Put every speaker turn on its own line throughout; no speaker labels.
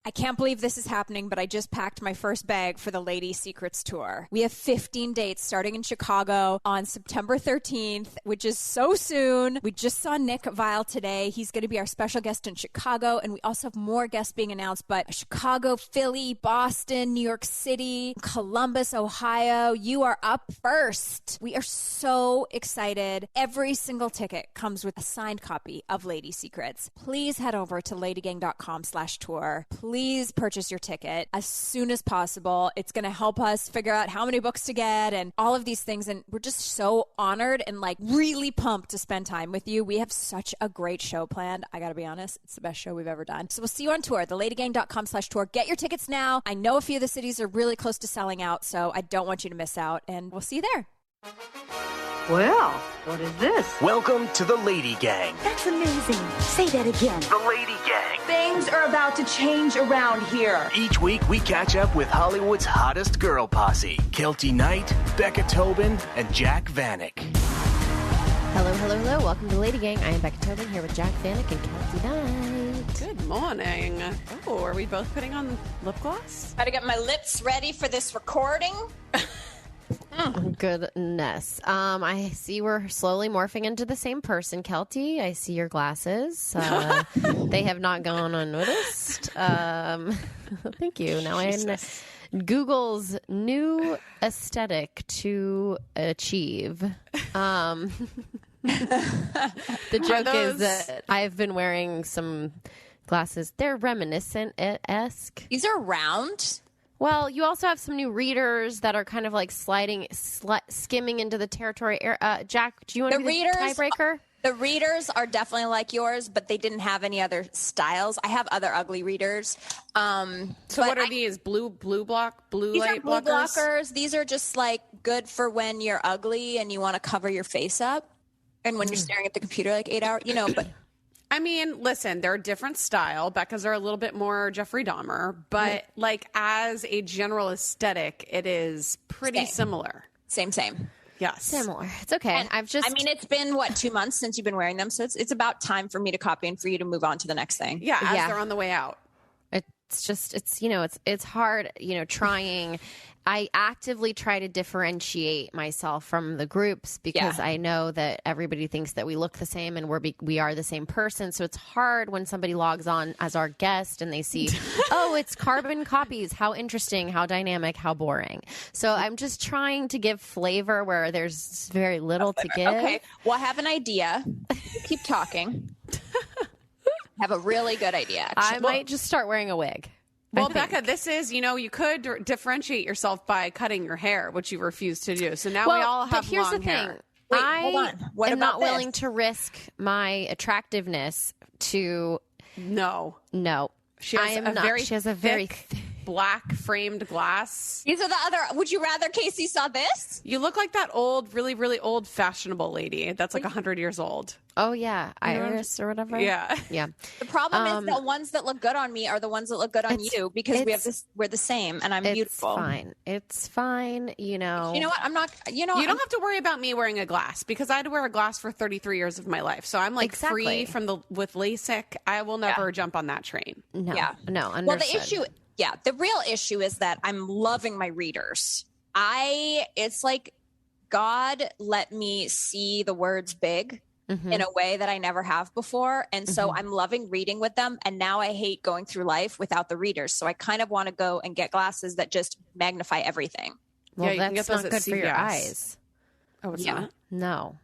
I can't believe this is happening, but I just packed my first bag for the Lady Secrets tour. We have 15 dates starting in Chicago on September 13th, which is so soon. We just saw Nick Vile today. He's going to be our special guest in Chicago, and we also have more guests being announced, but Chicago, Philly, Boston, New York City, Columbus, Ohio. You are up first. We are so excited. Every single ticket comes with a signed copy of Lady Secrets. Please head over to ladygang.com/tour. Please purchase your ticket as soon as possible. It's going to help us figure out how many books to get and all of these things. And we're just so honored and like really pumped to spend time with you. We have such a great show planned. I got to be honest, it's the best show we've ever done. So we'll see you on tour, theladygang.com/tour. Get your tickets now. I know a few of the cities are really close to selling out, so I don't want you to miss out. And we'll see you there.
Well, what is this?
Welcome to the Lady Gang.
That's amazing. Say that again.
The Lady Gang.
Things are about to change around here.
Each week, we catch up with Hollywood's hottest girl posse. Kelty Knight, Becca Tobin, and Jack Vanek.
Hello, hello, hello. Welcome to Lady Gang. I am Becca Tobin here with Jack Vanek and Kelty Knight.
Good morning. Oh, are we both putting on lip gloss?
Got to get my lips ready for this recording.
Goodness. I see we're slowly morphing into the same person, Kelty. I see your glasses. They have not gone unnoticed. Thank you. Now
Jesus.
I'm Google's new aesthetic to achieve. The joke is that I've been wearing some glasses. They're reminiscent-esque.
These are round.
Well, you also have some new readers that are kind of like skimming into the territory. Jack, do you want to be the tiebreaker?
The readers are definitely like yours, but they didn't have any other styles. I have other ugly readers.
So what are these? Blue light blockers?
These are just like good for when you're ugly and you want to cover your face up, and when you're staring at the computer like 8 hours, but.
I mean, listen, they're a different style. Becca's are a little bit more Jeffrey Dahmer, but like as a general aesthetic, it is pretty similar.
Same.
Yes.
Similar. It's okay.
And, it's been 2 months since you've been wearing them, so it's about time for me to copy and for you to move on to the next thing.
Yeah, as they're on the way out.
It's just, it's hard, trying. I actively try to differentiate myself from the groups because I know that everybody thinks that we look the same and we are the same person. So it's hard when somebody logs on as our guest and they see, oh, it's carbon copies. How interesting, how dynamic, how boring. So I'm just trying to give flavor where there's very little to give.
Okay. Well, I have an idea. Keep talking. I have a really good idea, actually.
I might just start wearing a wig.
Well, Becca, this is, you could differentiate yourself by cutting your hair, which you refuse to do. So now we all have long hair.
Wait, hold on. What
am
about
not willing to risk my attractiveness to...
No.
She has a very
black framed glass.
These are the other. Would you rather Casey saw this?
You look like that old, really, really old fashionable lady that's like 100 years old.
Oh, yeah. Iris or whatever.
Yeah.
The problem is the ones that look good on me are the ones that look good on you because we're the same and I'm beautiful.
It's fine.
You know what? I'm not,
you don't have to worry about me wearing a glass because I had to wear a glass for 33 years of my life. So I'm like free with LASIK. I will never jump on that train.
No. Understood.
Well, the real issue is that I'm loving my readers. It's like God let me see the words big in a way that I never have before. And so I'm loving reading with them. And now I hate going through life without the readers. So I kind of want to go and get glasses that just magnify everything.
Well, that's not good for your eyes.
Oh, it's not?
No.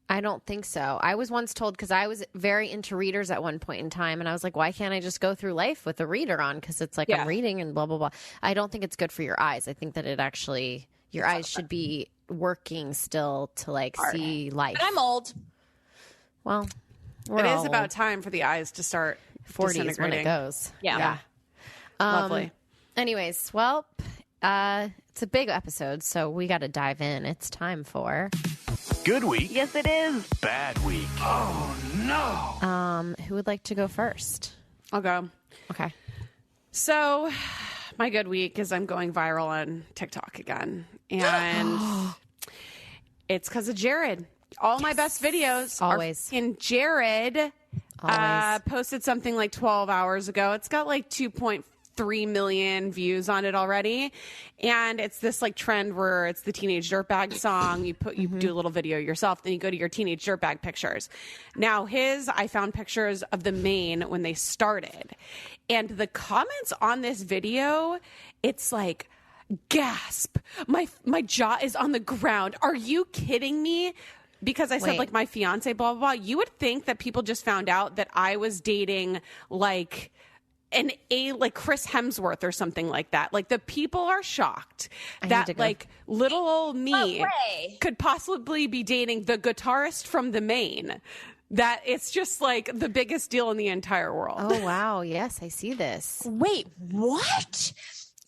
I don't think so. I was once told, because I was very into readers at one point in time, and I was like, why can't I just go through life with a reader on? Because it's like I'm reading and blah, blah, blah. I don't think it's good for your eyes. I think that your eyes should be working still to see life.
And I'm old.
Well,
it is about time for the eyes to start
40s when it goes.
Yeah.
Lovely.
Anyways, well, it's a big episode, so we got to dive in. It's time for...
Good week.
Yes, it is.
Bad week. Oh, no.
Who would like to go first?
I'll go.
Okay.
So my good week is I'm going viral on TikTok again. And it's because of Jared. All my best videos
always
are in Jared
Always.
Posted something like 12 hours ago. It's got like 2.3 million views on it already. And it's this like trend where it's the Teenage Dirtbag song. You do a little video yourself, then you go to your Teenage Dirtbag pictures. Now I found pictures of the main when they started. And the comments on this video, it's like, gasp, my jaw is on the ground. Are you kidding me? Because I said, like, my fiance, blah, blah, blah. You would think that people just found out that I was dating, like, like Chris Hemsworth or something like that. Like, the people are shocked that, like, little old me could possibly be dating the guitarist from the Maine. That it's just, like, the biggest deal in the entire world.
Oh, wow. Yes, I see this.
Wait, what?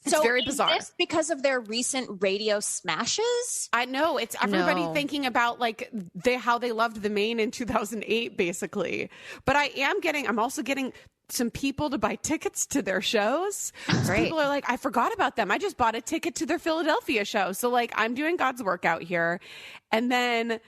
It's very bizarre.
Is this because of their recent radio smashes?
I know. It's everybody thinking about like how they loved the Maine in 2008, basically. But I'm also getting some people to buy tickets to their shows.
Great.
People are like, I forgot about them. I just bought a ticket to their Philadelphia show. So like, I'm doing God's work out here. And then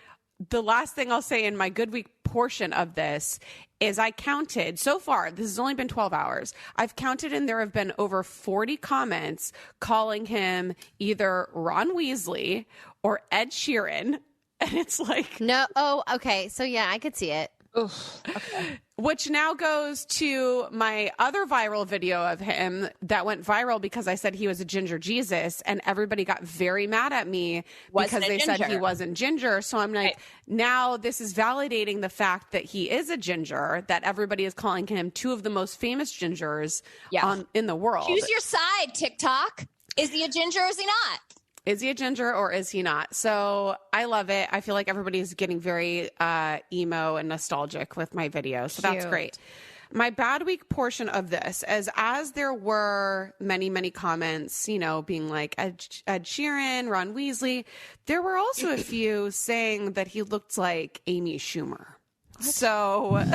the last thing I'll say in my Good Week portion of this is I counted so far, this has only been 12 hours. I've counted and there have been over 40 comments calling him either Ron Weasley or Ed Sheeran. And it's like,
no. Oh, okay. So yeah, I could see it.
Oof. Okay.
Which now goes to my other viral video of him that went viral because I said he was a ginger Jesus, and everybody got very mad at me because they said he wasn't ginger. So I'm like, now this is validating the fact that he is a ginger, that everybody is calling him two of the most famous gingers in the world.
Choose your side, TikTok. Is he a ginger or is he not?
Is he a ginger or is he not? So I love it. I feel like everybody's getting very emo and nostalgic with my video. So that's great. My bad week portion of this is as there were many, many comments, you know, being like Ed Sheeran, Ron Weasley, there were also a few saying that he looked like Amy Schumer. What? So, and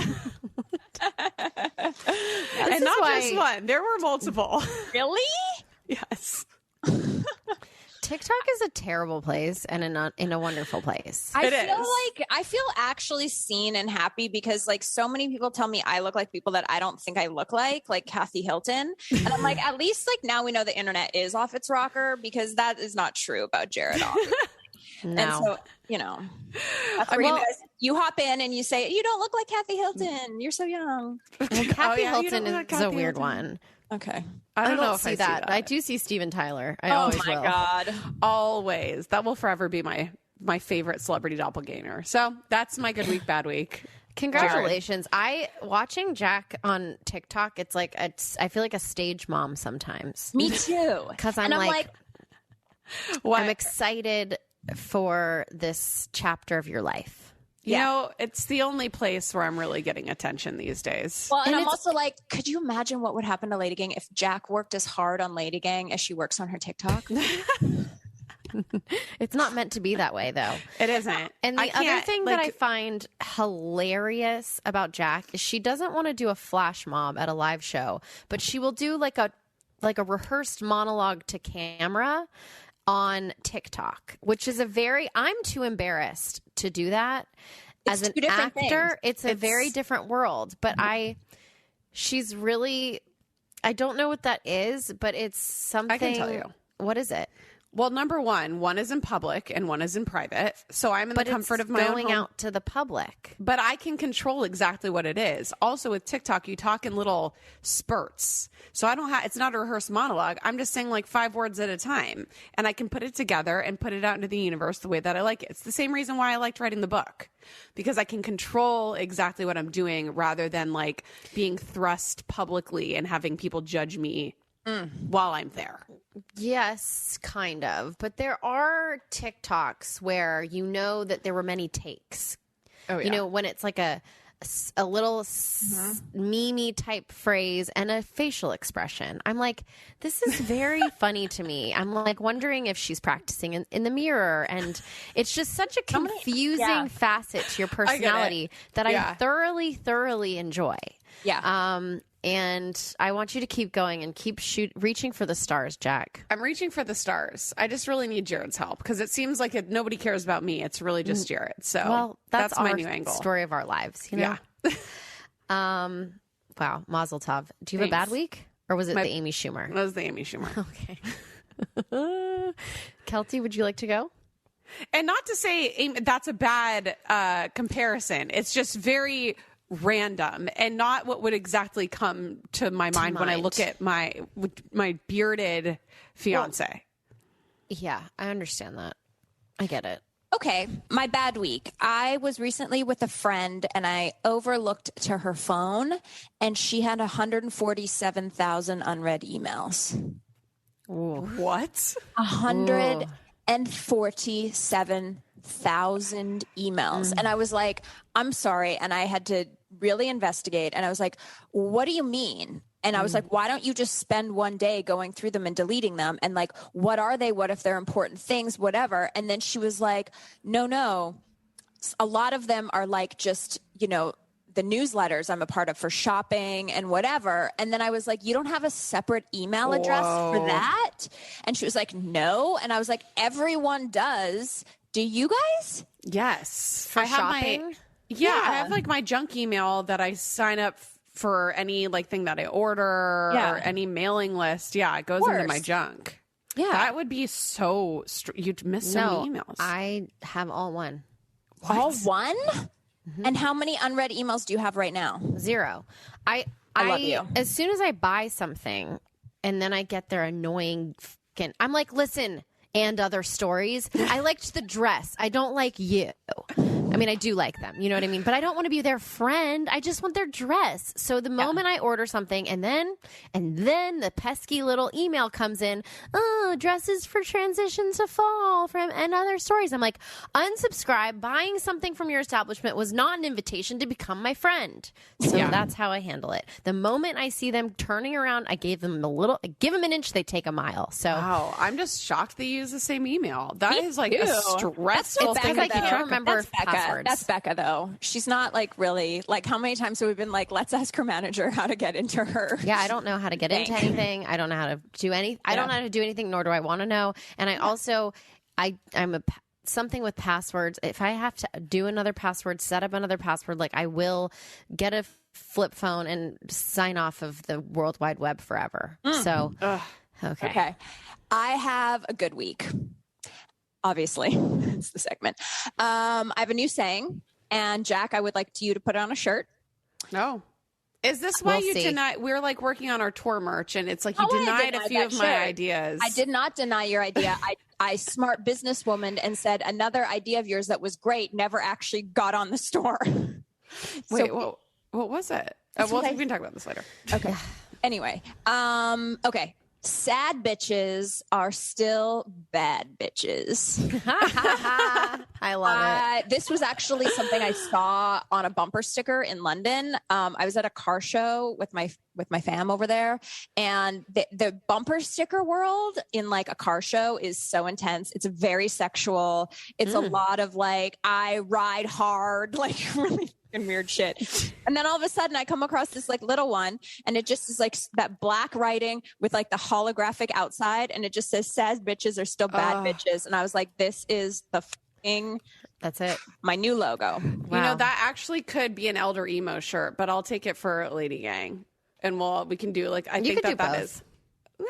not just one, there were multiple.
Really?
Yes.
TikTok is a terrible place and in a wonderful place.
I feel actually seen and happy because like so many people tell me I look like people that I don't think I look like Kathy Hilton. And I'm like, at least like now we know the internet is off its rocker because that is not true about Jared.
No.
And so, you know, that's where you hop in and you say, you don't look like Kathy Hilton. You're so young.
Well, Kathy Hilton is a weird one.
Okay.
I don't know if
see
I
that.
see that.
I do see Steven Tyler. I
oh
always
my
will.
God.
Always. That will forever be my favorite celebrity doppelganger. So that's my good week, bad week.
Congratulations. Watching Jack on TikTok, it's like, I feel like a stage mom sometimes.
Me too.
Because I'm excited for this chapter of your life.
You know, it's the only place where I'm really getting attention these days.
Well, and I'm also like, could you imagine what would happen to LadyGang if Jack worked as hard on LadyGang as she works on her TikTok?
It's not meant to be that way, though.
It isn't.
And the other thing that I find hilarious about Jack is she doesn't want to do a flash mob at a live show, but she will do like a rehearsed monologue to camera on TikTok, which is I'm too embarrassed to do that. As an actor, it's a very different world, but she's really, I don't know what that is, but it's something.
I can tell you.
What is it?
Well, number one is in public and one is in private. So I'm in the comfort of my own home.
Going out to the public.
But I can control exactly what it is. Also with TikTok, you talk in little spurts. So it's not a rehearsed monologue. I'm just saying like 5 words at a time. And I can put it together and put it out into the universe the way that I like it. It's the same reason why I liked writing the book. Because I can control exactly what I'm doing rather than like being thrust publicly and having people judge me while I'm there.
Yes, kind of. But there are TikToks where you know that there were many takes. Oh, yeah. You know, when it's like a little meme-y type phrase and a facial expression. I'm like, this is very funny to me. I'm like wondering if she's practicing in the mirror. And it's just such a confusing facet to your personality that I thoroughly, thoroughly enjoy.
Yeah.
And I want you to keep going and keep reaching for the stars, Jack.
I'm reaching for the stars. I just really need Jared's help because it seems like nobody cares about me. It's really just Jared. So
that's
my
our
new angle.
Story of our lives, you know?
Yeah.
Wow, Mazel Tov. Do you have a bad week? Or was it the Amy Schumer?
It was the Amy Schumer.
Okay. Kelty, would you like to go?
And not to say that's a bad comparison. It's just very random and not what would exactly come to my mind when I look at my bearded fiance.
Yeah, I understand that. I get it.
Okay, my bad week. I was recently with a friend and I overlooked to her phone and she had 147,000 unread emails.
Ooh.
What?
147,000 emails. And I was like, I'm sorry. And I had to really investigate. And I was like, what do you mean? And I was like, why don't you just spend one day going through them and deleting them? And like, what are they? What if they're important things? Whatever. And then she was like, no. A lot of them are like just, the newsletters I'm a part of for shopping and whatever. And then I was like, you don't have a separate email address for that? And she was like, no. And I was like, everyone does. Do you guys?
Yes.
For shopping?
I have like my junk email that I sign up for any like thing that I order or any mailing list. Yeah, it goes into my junk.
Yeah.
That would be so you'd miss so many emails.
I have all one.
What? All one? Mm-hmm. And how many unread emails do you have right now?
0. I
love you.
As soon as I buy something and then I get their annoying I'm like, listen, and other stories. I liked the dress. I don't like you. I mean, I do like them. You know what I mean? But I don't want to be their friend. I just want their dress. So the moment I order something and then the pesky little email comes in, dresses for transition to fall and other stories. I'm like, unsubscribe. Buying something from your establishment was not an invitation to become my friend. So that's how I handle it. The moment I see them turning around, I give them an inch, they take a mile. So
wow, I'm just shocked they use the same email. That is like a stressful thing.
I can't remember passwords.
That's Becca, though. She's not like really like how many times have we been like, let's ask her manager how to get into her.
Yeah, I don't know how to get into anything. I don't know how to do anything. I don't know how to do anything, nor do I want to know. And I also, I'm something with passwords. If I have to do another password, set up another password, like I will get a flip phone and sign off of the World Wide Web forever. So, okay.
I have a good week. Obviously, it's the segment. I have a new saying, and Jack, I would like you to put it on a shirt.
No. Is this why you deny? We're like working on our tour merch, and it's like you denied a few of my ideas.
I did not deny your idea. I smart businesswoman and said another idea of yours that was great never actually got on the store.
Wait, what was it? We can talk about this later.
Okay. Anyway, okay. Sad bitches are still bad bitches.
I love it.
This was actually something I saw on a bumper sticker in London. I was at a car show with my fam over there, and the bumper sticker world in like a car show is so intense. It's very sexual. It's a lot of like, I ride hard, like really and weird shit. And then all of a sudden I come across this like little one, and it just is like that black writing with like the holographic outside, and it just says sad bitches are still bad bitches. And I was like, this is the
that's it,
my new logo.
Wow. You know, that actually could be an elder emo shirt, but I'll take it for LadyGang, and we can do like, I think that is. Yeah.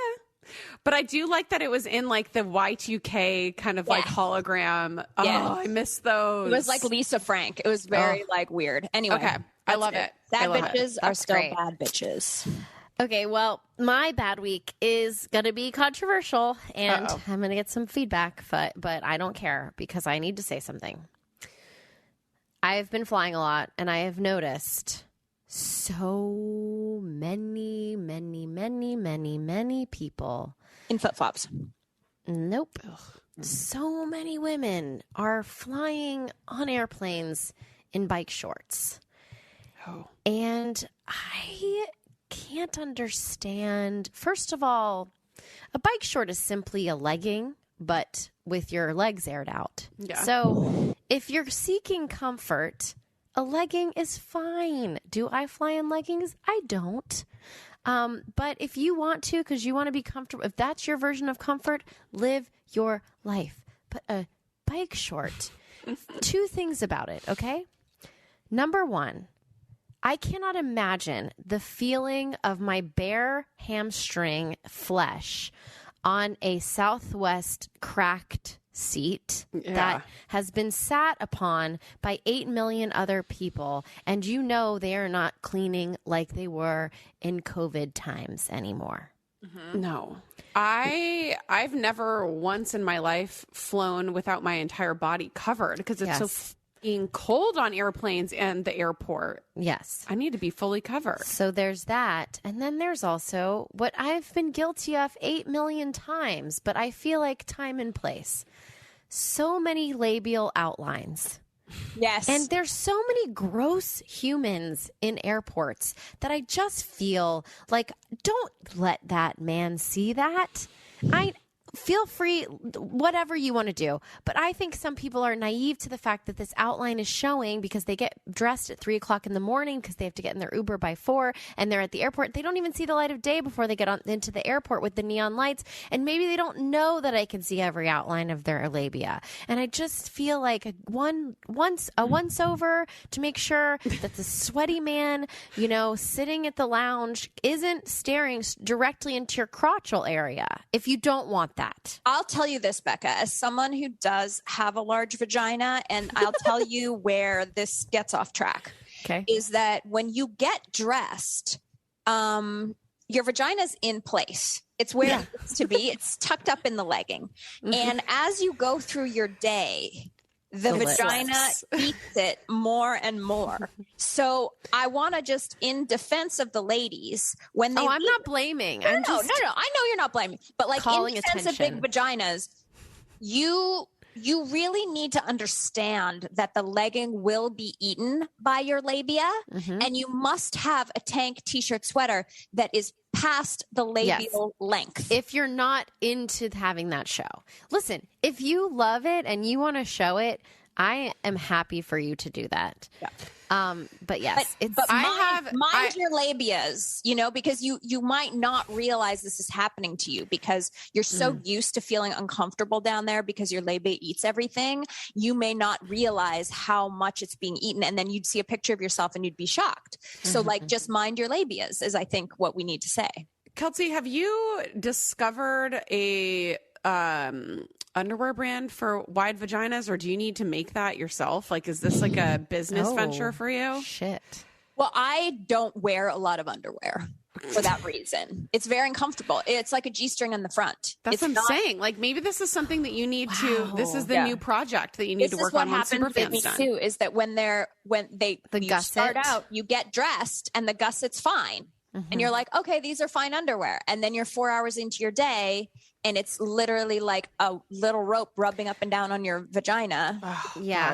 But I do like that it was in like the Y2K kind of like hologram. Oh, I miss those.
It was like Lisa Frank. It was very like weird. Anyway.
Okay. I love it.
Bad bitches are still
great.
Bad bitches.
Okay. Well, my bad week is going to be controversial, and I'm going to get some feedback, but I don't care because I need to say something. I've been flying a lot, and I have noticed so many people
in flip-flops.
Nope. So many women are flying on airplanes in bike shorts. And I can't understand. First of all, a bike short is simply a legging, but with your legs aired out. Yeah. So if you're seeking comfort, a legging is fine. Do I fly in leggings? I don't. But if you want to, because you want to be comfortable, if that's your version of comfort, live your life. But a bike short, 2 things about it, okay? Number 1, I cannot imagine the feeling of my bare hamstring flesh on a Southwest cracked seat that has been sat upon by 8 million other people, and you know they are not cleaning like they were in COVID times anymore.
No. I've never once in my life flown without my entire body covered because it's so being cold on airplanes and the airport.
Yes.
I need to be fully covered.
So there's that. And then there's also what I've been guilty of 8 million times, but I feel like time and place. So many labial outlines.
Yes.
And there's so many gross humans in airports that I just feel like, don't let that man see that. Feel free, whatever you want to do. But I think some people are naive to the fact that this outline is showing because they get dressed at 3 o'clock in the morning because they have to get in their Uber by 4 and they're at the airport. They don't even see the light of day before they get into the airport with the neon lights. And maybe they don't know that I can see every outline of their labia. And I just feel like a once over to make sure that the sweaty man, sitting at the lounge isn't staring directly into your crotchal area if you don't want that.
I'll tell you this, Becca, as someone who does have a large vagina, and I'll tell you where this gets off track, is that when you get dressed, your vagina's in place. It's where it needs to be. It's tucked up in the legging. And as you go through your day, the vagina eats it more and more. So I want to just, in defense of the ladies, when they...
Oh, I'm not blaming.
No, I know you're not blaming. But like in defense of big vaginas, you really need to understand that the legging will be eaten by your labia. And you must have a tank, t-shirt, sweater that is past the labial length.
If you're not into having that show. Listen, if you love it and you want to show it, I am happy for you to do that. Yeah. But yes,
mind your labias, because you might not realize this is happening to you because you're so used to feeling uncomfortable down there because your labia eats everything. You may not realize how much it's being eaten. And then you'd see a picture of yourself and you'd be shocked. So just mind your labias is I think what we need to say.
Kelsey, have you discovered a underwear brand for wide vaginas, or do you need to make that yourself? Like, is this like a business venture for you?
Shit.
Well, I don't wear a lot of underwear for that reason. It's very uncomfortable. It's like a G-string on the front.
That's what I'm saying. Like, maybe this is something that you need to, this is the new project that you need to work on once Superfan's done.
Too, is that when you start out, you get dressed and the gusset's fine. And you're like, okay, these are fine underwear. And then you're 4 hours into your day and it's literally like a little rope rubbing up and down on your vagina.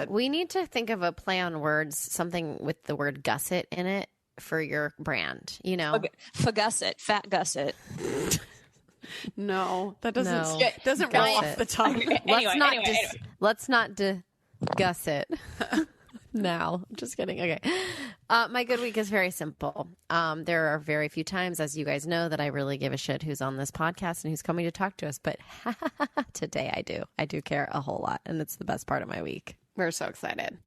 We need to think of a play on words, something with the word gusset in it for your brand,
Fagusset, fat gusset.
No, that doesn't roll off the tongue.
Let's not discuss it. Now, just kidding. Okay. My good week is very simple. There are very few times, as you guys know, that I really give a shit who's on this podcast and who's coming to talk to us. But today I do. I do care a whole lot. And it's the best part of my week.
We're so excited.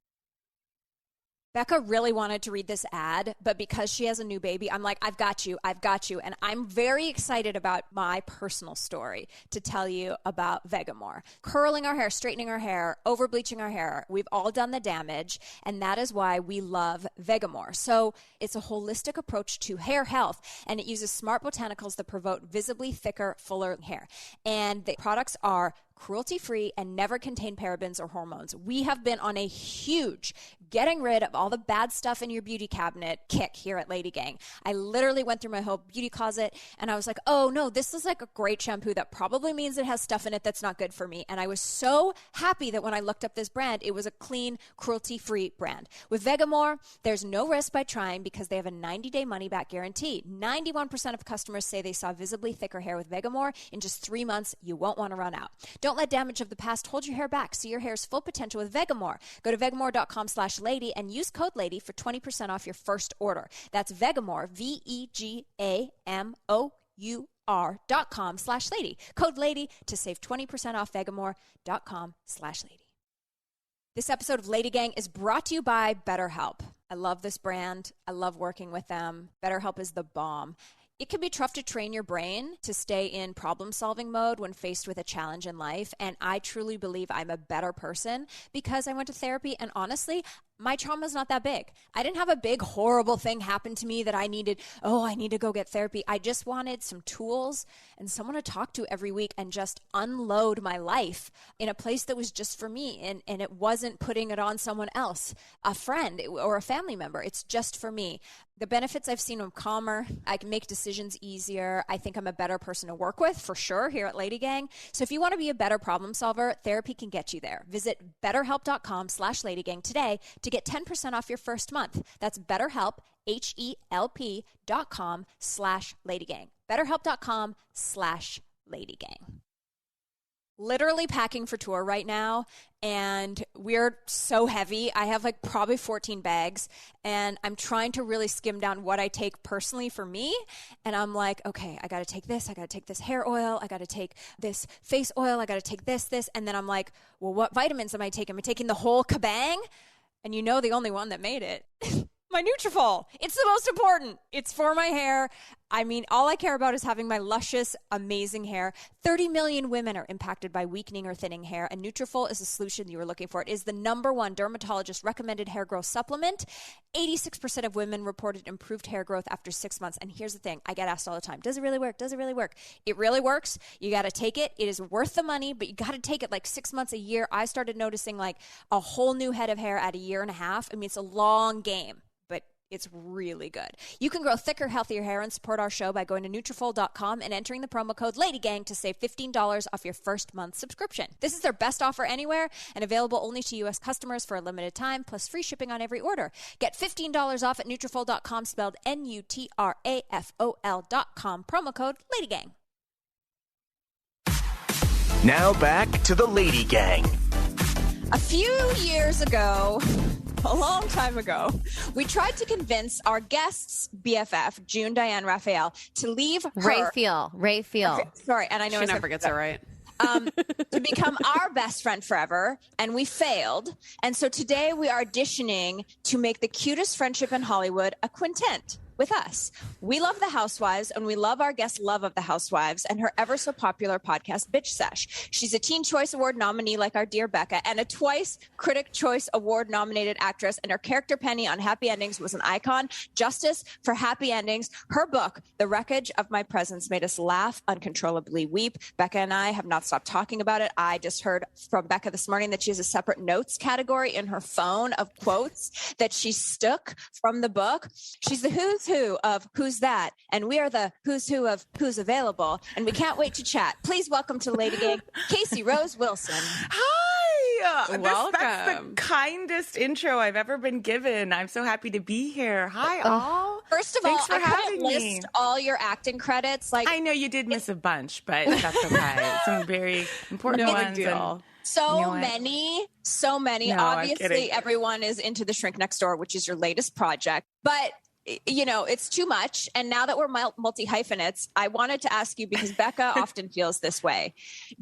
Becca really wanted to read this ad, but because she has a new baby, I'm like, I've got you. And I'm very excited about my personal story to tell you about Vegamore. Curling our hair, straightening our hair, over bleaching our hair. We've all done the damage, and that is why we love Vegamore. So it's a holistic approach to hair health, and it uses smart botanicals that promote visibly thicker, fuller hair. And the products are cruelty-free and never contain parabens or hormones. We have been on a huge getting rid of all the bad stuff in your beauty cabinet kick here at LadyGang. I literally went through my whole beauty closet and I was like, oh no, this is like a great shampoo that probably means it has stuff in it that's not good for me. And I was so happy that when I looked up this brand, it was a clean, cruelty-free brand. With Vegamore, there's no risk by trying because they have a 90-day money-back guarantee. 91% of customers say they saw visibly thicker hair with Vegamore. In just 3 months, you won't want to run out. Don't let damage of the past hold your hair back. See your hair's full potential with Vegamore. Go to vegamore.com/lady and use code LADY for 20% off your first order. That's Vegamore, VEGAMOUR.com/lady. Code LADY to save 20% off vegamore.com/lady. This episode of LadyGang is brought to you by BetterHelp. I love this brand. I love working with them. BetterHelp is the bomb. It can be tough to train your brain to stay in problem-solving mode when faced with a challenge in life. And I truly believe I'm a better person because I went to therapy. And honestly, my trauma is not that big. I didn't have a big, horrible thing happen to me that I need to go get therapy. I just wanted some tools and someone to talk to every week and just unload my life in a place that was just for me. And it wasn't putting it on someone else, a friend or a family member. It's just for me. The benefits I've seen, I'm calmer. I can make decisions easier. I think I'm a better person to work with for sure here at LadyGang. So if you want to be a better problem solver, therapy can get you there. Visit betterhelp.com/LadyGang today to get 10% off your first month. That's BetterHelp, HELP.com/LadyGang. BetterHelp.com/LadyGang. Literally packing for tour right now, and we're so heavy. I have like probably 14 bags, and I'm trying to really skim down what I take personally for me. And I'm like, okay, I got to take this. I got to take this hair oil. I got to take this face oil. I got to take this. And then I'm like, well, what vitamins am I taking? Am I taking the whole kabang? And you know the only one that made it. My Nutrafol. It's the most important. It's for my hair. I mean, all I care about is having my luscious, amazing hair. 30 million women are impacted by weakening or thinning hair, and Nutrafol is the solution you were looking for. It is the #1 dermatologist recommended hair growth supplement. 86% of women reported improved hair growth after 6 months. And here's the thing. I get asked all the time, does it really work? Does it really work? It really works. You got to take it. It is worth the money, but you got to take it like 6 months, a year. I started noticing like a whole new head of hair at a year and a half. I mean, it's a long game. It's really good. You can grow thicker, healthier hair and support our show by going to Nutrafol.com and entering the promo code LadyGang to save $15 off your first month subscription. This is their best offer anywhere and available only to U.S. customers for a limited time, plus free shipping on every order. Get $15 off at Nutrafol.com, spelled Nutrafol.com, promo code LadyGang.
Now back to the LadyGang.
A few years ago, a long time ago, we tried to convince our guest's BFF, June Diane Raphael, to leave her.
Ray Feel.
Sorry, and I know
she never gets it right.
To become our best friend forever, and we failed. And so today we are auditioning to make the cutest friendship in Hollywood a quintet with us. We love the Housewives, and we love our guest's love of the Housewives and her ever so popular podcast, Bitch Sesh. She's a Teen Choice Award nominee like our dear Becca, and a twice Critic Choice Award nominated actress, and her character Penny on Happy Endings was an icon. Justice for Happy Endings. Her book, The Wreckage of My Presence, made us laugh, uncontrollably weep. Becca and I have not stopped talking about it. I just heard from Becca this morning that she has a separate notes category in her phone of quotes that she took from the book. She's the who's who of Who's That, and we are the who's who of Who's Available, and we can't wait to chat. Please welcome to LadyGang, Casey Rose Wilson.
Hi!
Welcome.
That's the kindest intro I've ever been given. I'm so happy to be here. Hi, all.
First of
Thanks
all,
for
I
having
couldn't
me.
list all your acting credits. Like,
I know you did miss a bunch, but that's okay. Some very important
No
ones.
big deal.
so many.
No, I'm
Obviously,
kidding.
everyone is into The Shrink Next Door, which is your latest project. But you know, it's too much. And now that we're multi-hyphenates, I wanted to ask you, because Becca often feels this way.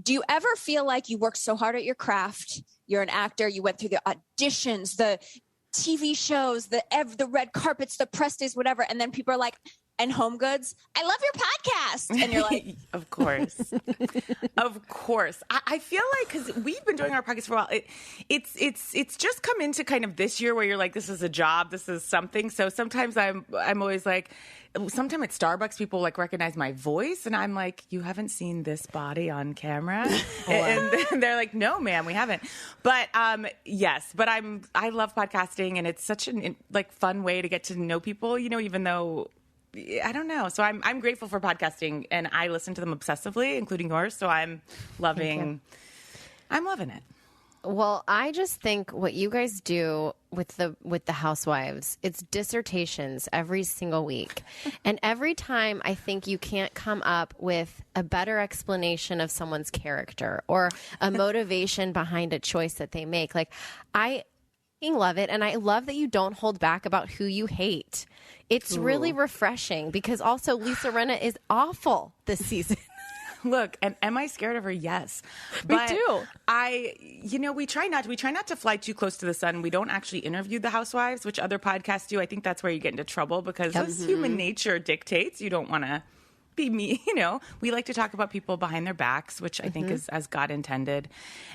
Do you ever feel like you work so hard at your craft? You're an actor. You went through the auditions, the TV shows, the red carpets, the press days, whatever. And then people are like, and Home Goods, I love your podcast. And you're like,
Of course. Of course. I feel like, because we've been doing our podcast for a while, it's just come into kind of this year where you're like, this is a job, this is something. So sometimes I'm always like, sometimes at Starbucks, people like recognize my voice, and I'm like, you haven't seen this body on camera? And they're like, no, ma'am, we haven't. But yes, but I love podcasting, and it's such an like fun way to get to know people, you know, even though I don't know. So I'm grateful for podcasting, and I listen to them obsessively, including yours. So I'm loving it.
Well, I just think what you guys do with the Housewives, it's dissertations every single week. And every time I think you can't come up with a better explanation of someone's character or a motivation behind a choice that they make. Like, I love it. And I love that you don't hold back about who you hate. It's really refreshing, because also Lisa Rinna is awful this season.
Look, and am I scared of her? Yes. But
Me too.
We try not to fly too close to the sun. We don't actually interview the housewives, which other podcasts do. I think that's where you get into trouble because as human nature dictates, you don't want to be me. We like to talk about people behind their backs, which I think is as God intended.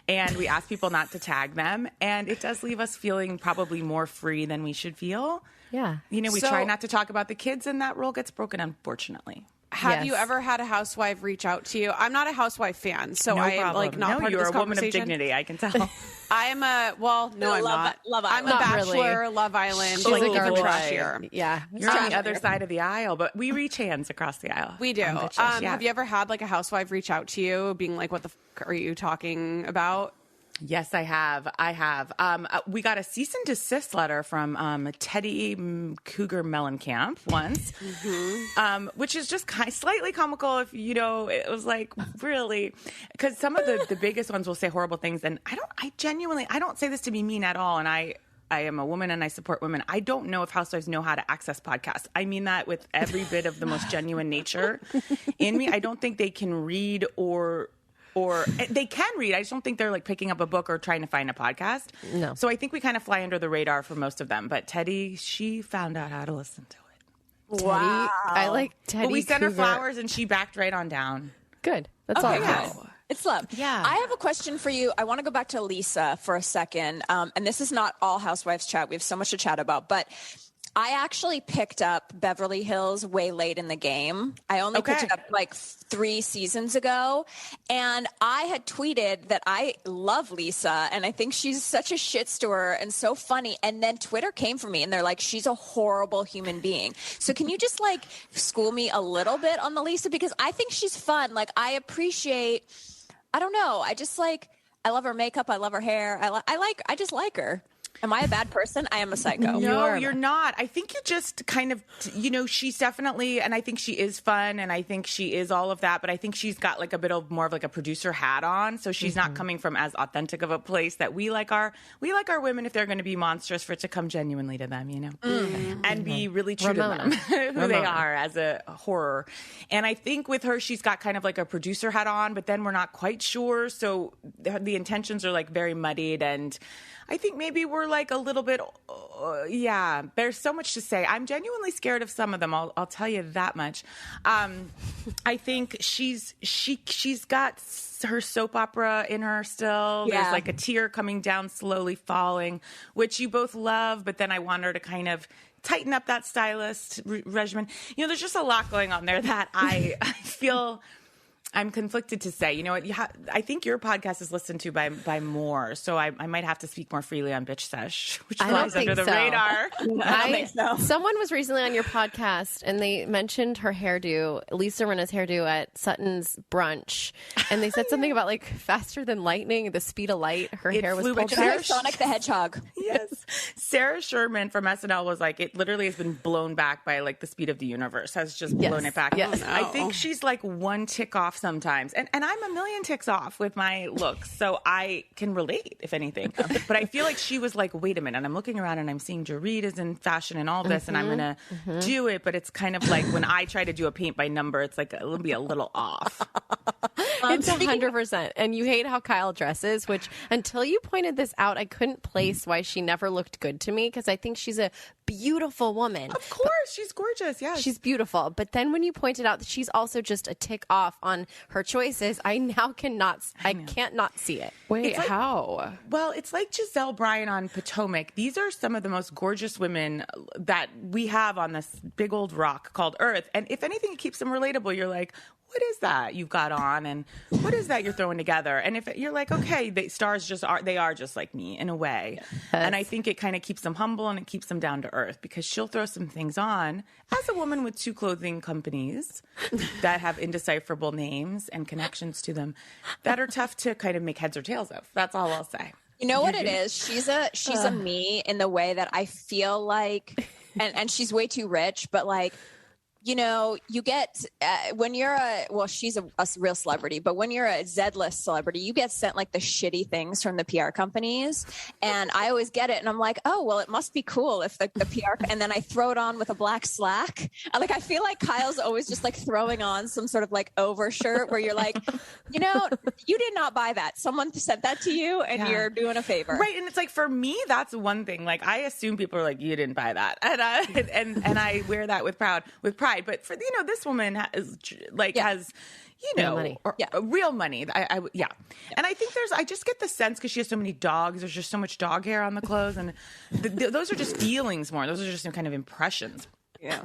And we ask people not to tag them. And it does leave us feeling probably more free than we should feel.
Yeah.
We try not to talk about the kids, and that rule gets broken, unfortunately.
Have you ever had a housewife reach out to you? I'm not a housewife fan, so
No
I am
problem.
not part of
you're
this
a woman of
conversation.
dignity, I can tell.
I am I'm not.
Love
I'm
Island.
a
Not
Bachelor,
really.
Love Island,
She's
like
a
even
garbage.
trashier.
Yeah.
You're on the other side of the aisle, but we reach hands across the aisle.
We do.
on bitches, yeah.
Have you ever had like a housewife reach out to you, being like, "What the f- are you talking about?"
Yes, I have. We got a cease and desist letter from Teddy Cougar Mellencamp once, which is just slightly comical. If it was like really, because some of the biggest ones will say horrible things, and I don't say this to be mean at all, and I am a woman and I support women. I don't know if housewives know how to access podcasts. I mean that with every bit of the most genuine nature in me. I don't think they can read or they can read. I just don't think they're like picking up a book or trying to find a podcast.
No.
So I think we kind of fly under the radar for most of them. But Teddy, she found out how to listen to it.
Wow. I like Teddy
But we sent her
Cougar.
flowers and she backed right on down.
Good. That's all.
Okay, good. It's love.
Yeah.
I have a question for you. I want to go back to Lisa for a second. And this is not all Housewives chat. We have so much to chat about. But I actually picked up Beverly Hills way late in the game. I only picked it up like 3 seasons ago. And I had tweeted that I love Lisa and I think she's such a shit stirrer and so funny. And then Twitter came for me and they're like, she's a horrible human being. So can you just like school me a little bit on the Lisa? Because I think she's fun. Like I appreciate, I don't know. I love her makeup. I love her hair. I just like her. Am I a bad person? I am a psycho.
No, you're not. I think you just kind of, she's definitely, and I think she is fun, and I think she is all of that, but I think she's got like a bit of more of like a producer hat on, so she's not coming from as authentic of a place that we like our women, if they're going to be monstrous, for it to come genuinely to them, and be really true to them, who they are as a horror. And I think with her, she's got kind of like a producer hat on, but then we're not quite sure, so the intentions are like very muddied, and I think maybe we're like a little bit, there's so much to say. I'm genuinely scared of some of them. I'll tell you that much. I think she's got her soap opera in her still.
Yeah.
There's like a tear coming down, slowly falling, which you both love, but then I want her to kind of tighten up that stylist regimen. There's just a lot going on there that I feel I'm conflicted to say. You know what? I think your podcast is listened to by more, so I might have to speak more freely on Bitch Sesh, which flies under the radar.
I don't think so.
Someone was recently on your podcast, and they mentioned her hairdo, Lisa Rinna's hairdo at Sutton's brunch, and they said something about like faster than lightning, the speed of light. Her hair was
flew
pulled
by
back.
Sonic the Hedgehog.
Yes. Sarah Sherman from SNL was like, it literally has been blown back by like the speed of the universe, has just blown it back.
Yes.
I think she's like one tick off sometimes. And I'm a million ticks off with my looks, so I can relate, if anything. But I feel like she was like, wait a minute. And I'm looking around and I'm seeing Jareed is in fashion and all this, and I'm going to do it. But it's kind of like when I try to do a paint by number, it's like it'll be a little off.
It's 100%. And you hate how Kyle dresses, which until you pointed this out, I couldn't place why she never looked good to me, because I think she's a beautiful woman.
Of course, she's gorgeous. Yes,
she's beautiful. But then when you pointed out that she's also just a tick off on her choices, I now can't not see it.
Wait, how?
Well, it's like Giselle Bryan on Potomac. These are some of the most gorgeous women that we have on this big old rock called Earth. And if anything, it keeps them relatable. You're like, what is that you've got on, and what is that you're throwing together? And if you're like, okay, the stars they are just like me in a way. Yes. And I think it kind of keeps them humble and it keeps them down to earth, because she'll throw some things on as a woman with 2 clothing companies that have indecipherable names and connections to them that are tough to kind of make heads or tails of. That's all I'll say.
You know what it is? She's a me in the way that I feel like, and she's way too rich, but like, you get when you're she's a real celebrity, but when you're a Z-list celebrity, you get sent like the shitty things from the PR companies. And I always get it. And I'm like, oh, well, it must be cool if the PR, and then I throw it on with a black slack. I feel like Kyle's always just like throwing on some sort of like overshirt where you're like, you did not buy that. Someone sent that to you and you're doing a favor.
Right. And it's like, for me, that's one thing. Like, I assume people are like, you didn't buy that. And I wear that with pride. But for, this woman has real money. Real money. And I think I just get the sense, because she has so many dogs, there's just so much dog hair on the clothes. And those are just feelings more. Those are just some kind of impressions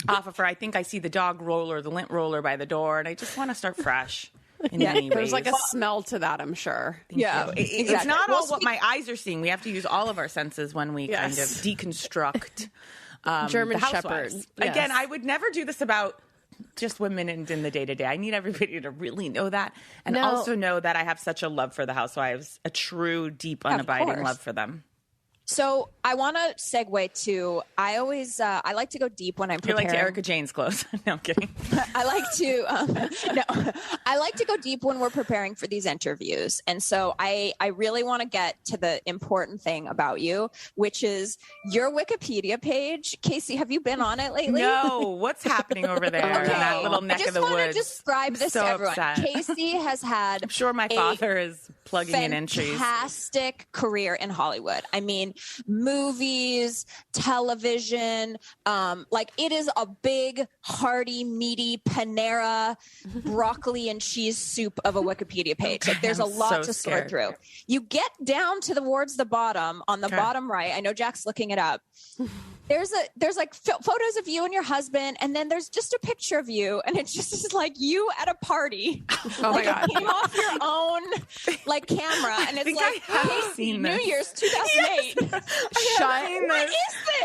off of her. I think I see the dog roller, the lint roller by the door, and I just want to start fresh. In many ways.
There's like a smell to that, I'm sure.
It's not all what my eyes are seeing. We have to use all of our senses when we kind of deconstruct
German
the
Shepherd.
Housewives. Again, I would never do this about just women in the day-to-day. I need everybody to really know that, and also know that I have such a love for the Housewives, a true, deep, unabiding love for them.
So I want to segue to, I always, I like to go deep when I'm preparing.
You're like to Erica Jane's clothes. No, I'm kidding.
I like to go deep when we're preparing for these interviews. And so I really want to get to the important thing about you, which is your Wikipedia page. Casey, have you been on it lately?
No. What's happening over there in that little neck of the woods? I just want to describe this to everyone.
Upset. Casey has had
I'm sure my father is plugging in entries.
Fantastic career in Hollywood. I mean, movies, television, it is a big, hearty, meaty Panera broccoli and cheese soup of a Wikipedia page. Like, there's a lot to sort through. You get down towards the bottom, on the bottom right. I know Jack's looking it up. There's photos of you and your husband, and then there's just a picture of you, and it's just like you at a party.
Oh my God!
It came off your own camera, and it's like,
hey, seen
New
this.
Year's 2008. What is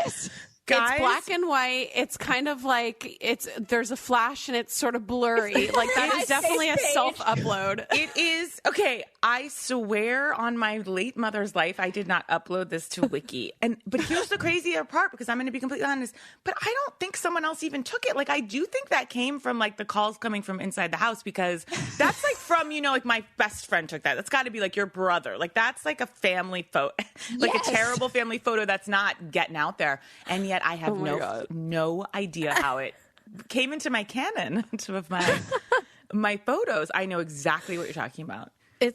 this?
Guys, it's black and white. It's kind of like there's a flash and it's sort of blurry. Like, that is definitely a self-upload.
It is. Okay, I swear on my late mother's life, I did not upload this to Wiki. But here's the crazier part, because I'm going to be completely honest, but I don't think someone else even took it. Like, I do think that came from like the calls coming from inside the house, because that's like from, my best friend took that. That's got to be like your brother. Like, that's like a family photo, like a terrible family photo that's not getting out there. And yet I have no idea how it came into my canon of my photos. I know exactly what you're talking about.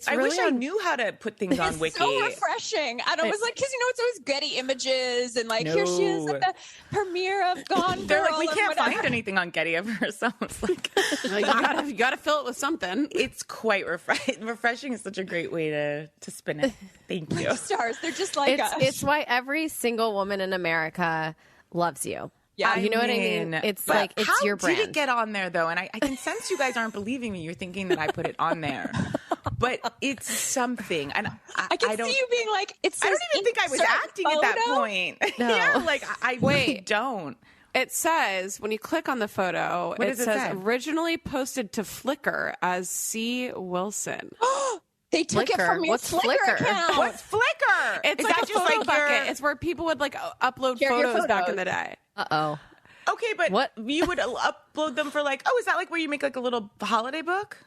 I wish I knew how to put things on Wiki.
It's so refreshing. And I was like, because it's always Getty Images, and here she is at the premiere of Gone Girl.
They're like, we can't find anything on Getty of her. So it's like,
you gotta fill it with something.
It's quite refreshing. Refreshing is such a great way to spin it. Thank you.
Stars, they're just like us.
It's why every single woman in America loves you. Yeah, you know what I mean? It's like, it's your brand.
How did it get on there, though? And I can sense you guys aren't believing me. You're thinking that I put it on there. But it's something. And
I can see you being like, I
don't even think I was acting at that point.
No.
I really don't.
It says, when you click on the photo, it says originally posted to Flickr as C. Wilson.
They took it from your Flickr account.
What's Flickr?
It's like a photo bucket. It's where people would upload photos back in the day.
Uh-oh.
Okay, but what? You would upload them for is that where you make a little holiday book?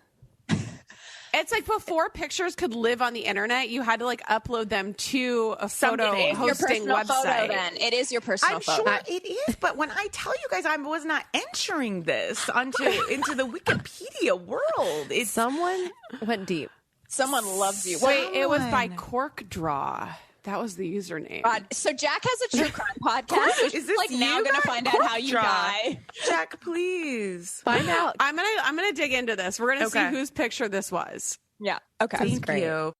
It's like before pictures could live on the internet, you had to upload them to a photo hosting website.
Then it is your personal photo.
I'm sure it is, but when I tell you guys I was not entering this into the Wikipedia world,
someone went deep.
Someone loves you.
Wait, it was by Cork Draw. That was the username.
So Jack has a true crime podcast.
Is this
now going to find out how you die?
Jack, please
find out.
I'm gonna dig into this. We're gonna see whose picture this was.
Yeah. Okay.
Thank you.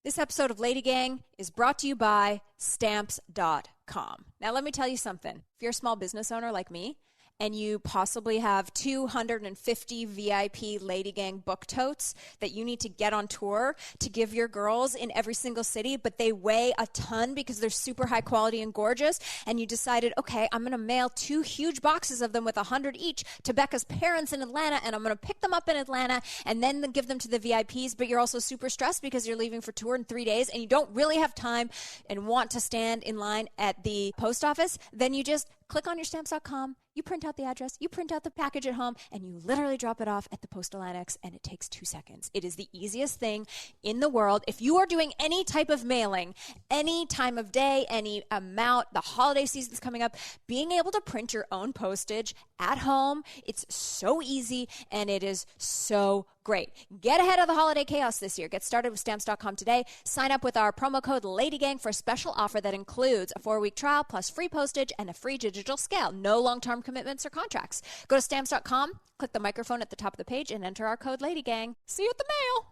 This episode of LadyGang is brought to you by Stamps.com. Now, let me tell you something. If you're a small business owner like me, and you possibly have 250 VIP LadyGang book totes that you need to get on tour to give your girls in every single city, but they weigh a ton because they're super high quality and gorgeous, and you decided, okay, I'm going to mail 2 huge boxes of them with 100 each to Becca's parents in Atlanta, and I'm going to pick them up in Atlanta and then give them to the VIPs, but you're also super stressed because you're leaving for tour in 3 days and you don't really have time and want to stand in line at the post office, then you just click on your Stamps.com. You print out the address, you print out the package at home, and you literally drop it off at the postal annex, and it takes 2 seconds. It is the easiest thing in the world. If you are doing any type of mailing, any time of day, any amount, the holiday season's coming up, being able to print your own postage at home, it's so easy, and it is so great. Get ahead of the holiday chaos this year. Get started with Stamps.com today. Sign up with our promo code LadyGang for a special offer that includes a 4-week trial plus free postage and a free digital scale. No long-term commitments or contracts. Go to Stamps.com, click the microphone at the top of the page, and enter our code LadyGang. See you at the mail.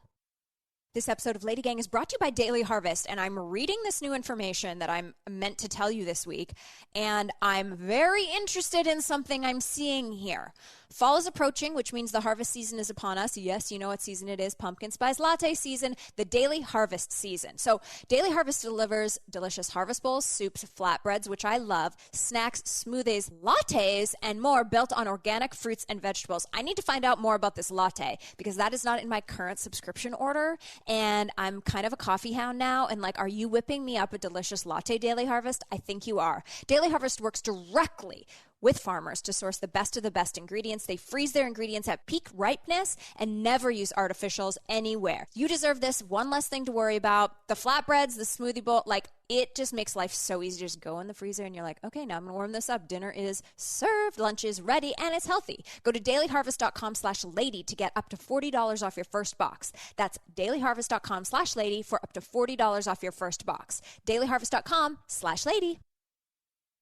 This episode of LadyGang is brought to you by Daily Harvest, and I'm reading this new information that I'm meant to tell you this week, and I'm very interested in something I'm seeing here. Fall is approaching, which means the harvest season is upon us. Yes, you know what season it is. Pumpkin spice latte season, the Daily Harvest season. So Daily Harvest delivers delicious harvest bowls, soups, flatbreads, which I love, snacks, smoothies, lattes, and more built on organic fruits and vegetables. I need to find out more about this latte because that is not in my current subscription order, and I'm kind of a coffee hound now, and like, are you whipping me up a delicious latte, Daily Harvest? I think you are. Daily Harvest works directly with farmers to source the best of the best ingredients. They freeze their ingredients at peak ripeness and never use artificials anywhere. You deserve this. One less thing to worry about. The flatbreads, the smoothie bowl, like, it just makes life so easy. Just go in the freezer and you're like, okay, now I'm going to warm this up. Dinner is served, lunch is ready, and it's healthy. Go to dailyharvest.com/lady to get up to $40 off your first box. That's dailyharvest.com/lady for up to $40 off your first box. dailyharvest.com/lady.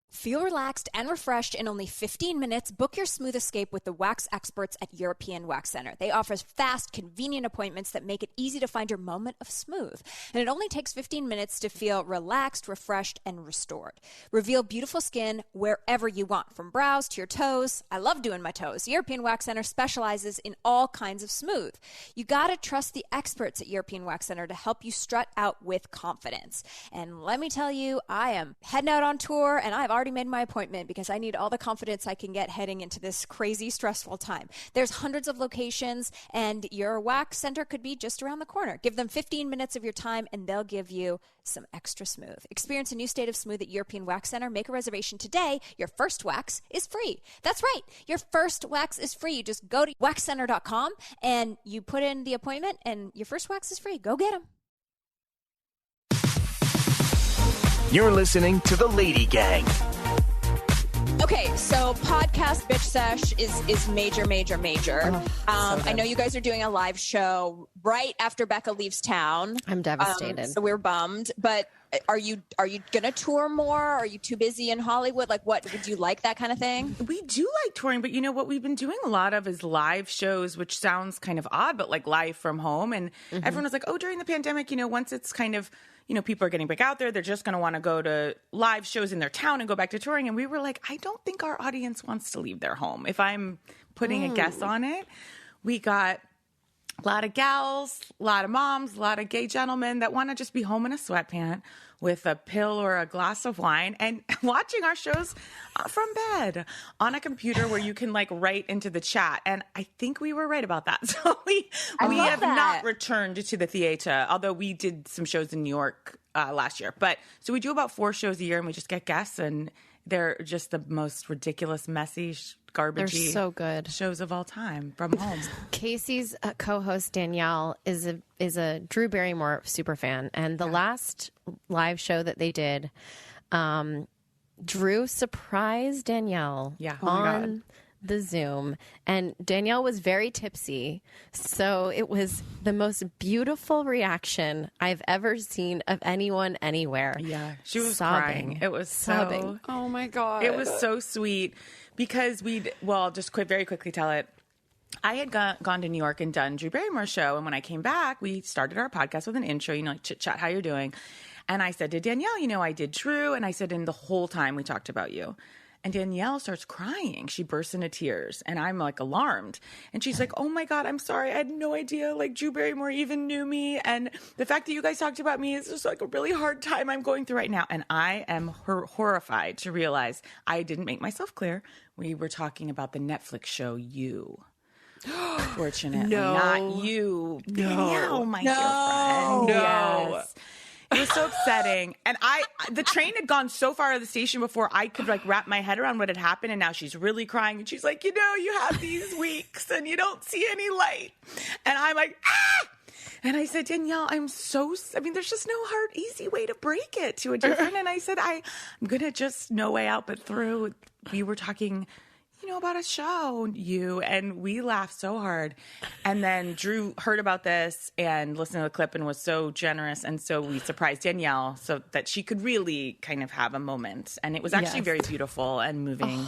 Feel relaxed and refreshed in only 15 minutes. Book your smooth escape with the wax experts at European Wax Center. They offer fast, convenient appointments that make it easy to find your moment of smooth. And it only takes 15 minutes to feel relaxed, refreshed, and restored. Reveal beautiful skin wherever you want, from brows to your toes. I love doing my toes. European Wax Center specializes in all kinds of smooth. You gotta trust the experts at European Wax Center to help you strut out with confidence. And let me tell you, I am heading out on tour, and I've already made my appointment because I need all the confidence I can get heading into this crazy, stressful time. There's hundreds of locations, and your wax center could be just around the corner. Give them 15 minutes of your time, and they'll give you some extra smooth. Experience a new state of smooth at European Wax Center. Make a reservation today. Your first wax is free. That's right. Your first wax is free. You just go to waxcenter.com, and you put in the appointment, and your first wax is free. Go get them.
You're listening to the Lady Gang.
Okay, so podcast bitch sesh is major. I know you guys are doing a live show right after Becca leaves town.
I'm devastated.
So we're bummed. But are you gonna tour more? Are you too busy in Hollywood? Like, what would you like, that kind of thing?
We do like touring, but you know what we've been doing a lot of is live shows, which sounds kind of odd, but like live from home. And everyone was like, oh, during the pandemic, you know, once it's kind of, you know, people are getting back out there, they're just going to want to go to live shows in their town and go back to touring. And we were like, I don't think our audience wants to leave their home. If I'm putting a guess on it, we got a lot of gals, a lot of moms, a lot of gay gentlemen that want to just be home in a sweatpant with a pill or a glass of wine and watching our shows from bed on a computer where you can like write into the chat. And I think we were right about that. So we have not returned to the theater, although we did some shows in New York last year. But so we do about 4 shows a year, and we just get guests, and they're just the most ridiculous, messy, garbagey,
they're so good
shows of all time from home.
Casey's co-host Danielle is a Drew Barrymore super fan, and the last live show that they did, Drew surprised Danielle on the Zoom, and Danielle was very tipsy, so it was the most beautiful reaction I've ever seen of anyone anywhere.
Yeah, she was
sobbing.
crying. It was
sobbing.
Oh my God.
It was so sweet because very quickly tell it. I had gone to New York and done Drew Barrymore's show, and when I came back, we started our podcast with an intro, like chit chat, how you're doing. And I said to Danielle, I did Drew, and I said, and the whole time we talked about you. And Danielle starts crying. She bursts into tears, and I'm like alarmed. And she's like, oh my God, I'm sorry. I had no idea like Drew Barrymore even knew me. And the fact that you guys talked about me is just like a really hard time I'm going through right now. And I am horrified to realize I didn't make myself clear. We were talking about the Netflix show You. Fortunately, not you.
No.
Danielle, my dear friend.
No.
Yes. It was so upsetting. And the train had gone so far out of the station before I could like wrap my head around what had happened. And now she's really crying. And she's like, you have these weeks and you don't see any light. And I'm like, ah! And I said, Danielle, there's just no hard, easy way to break it to a different. And I said, I'm going to just no way out but through. We were talking, about a show, and we laughed so hard. And then Drew heard about this and listened to the clip and was so generous. And so we surprised Danielle so that she could really kind of have a moment. And it was actually very beautiful and moving.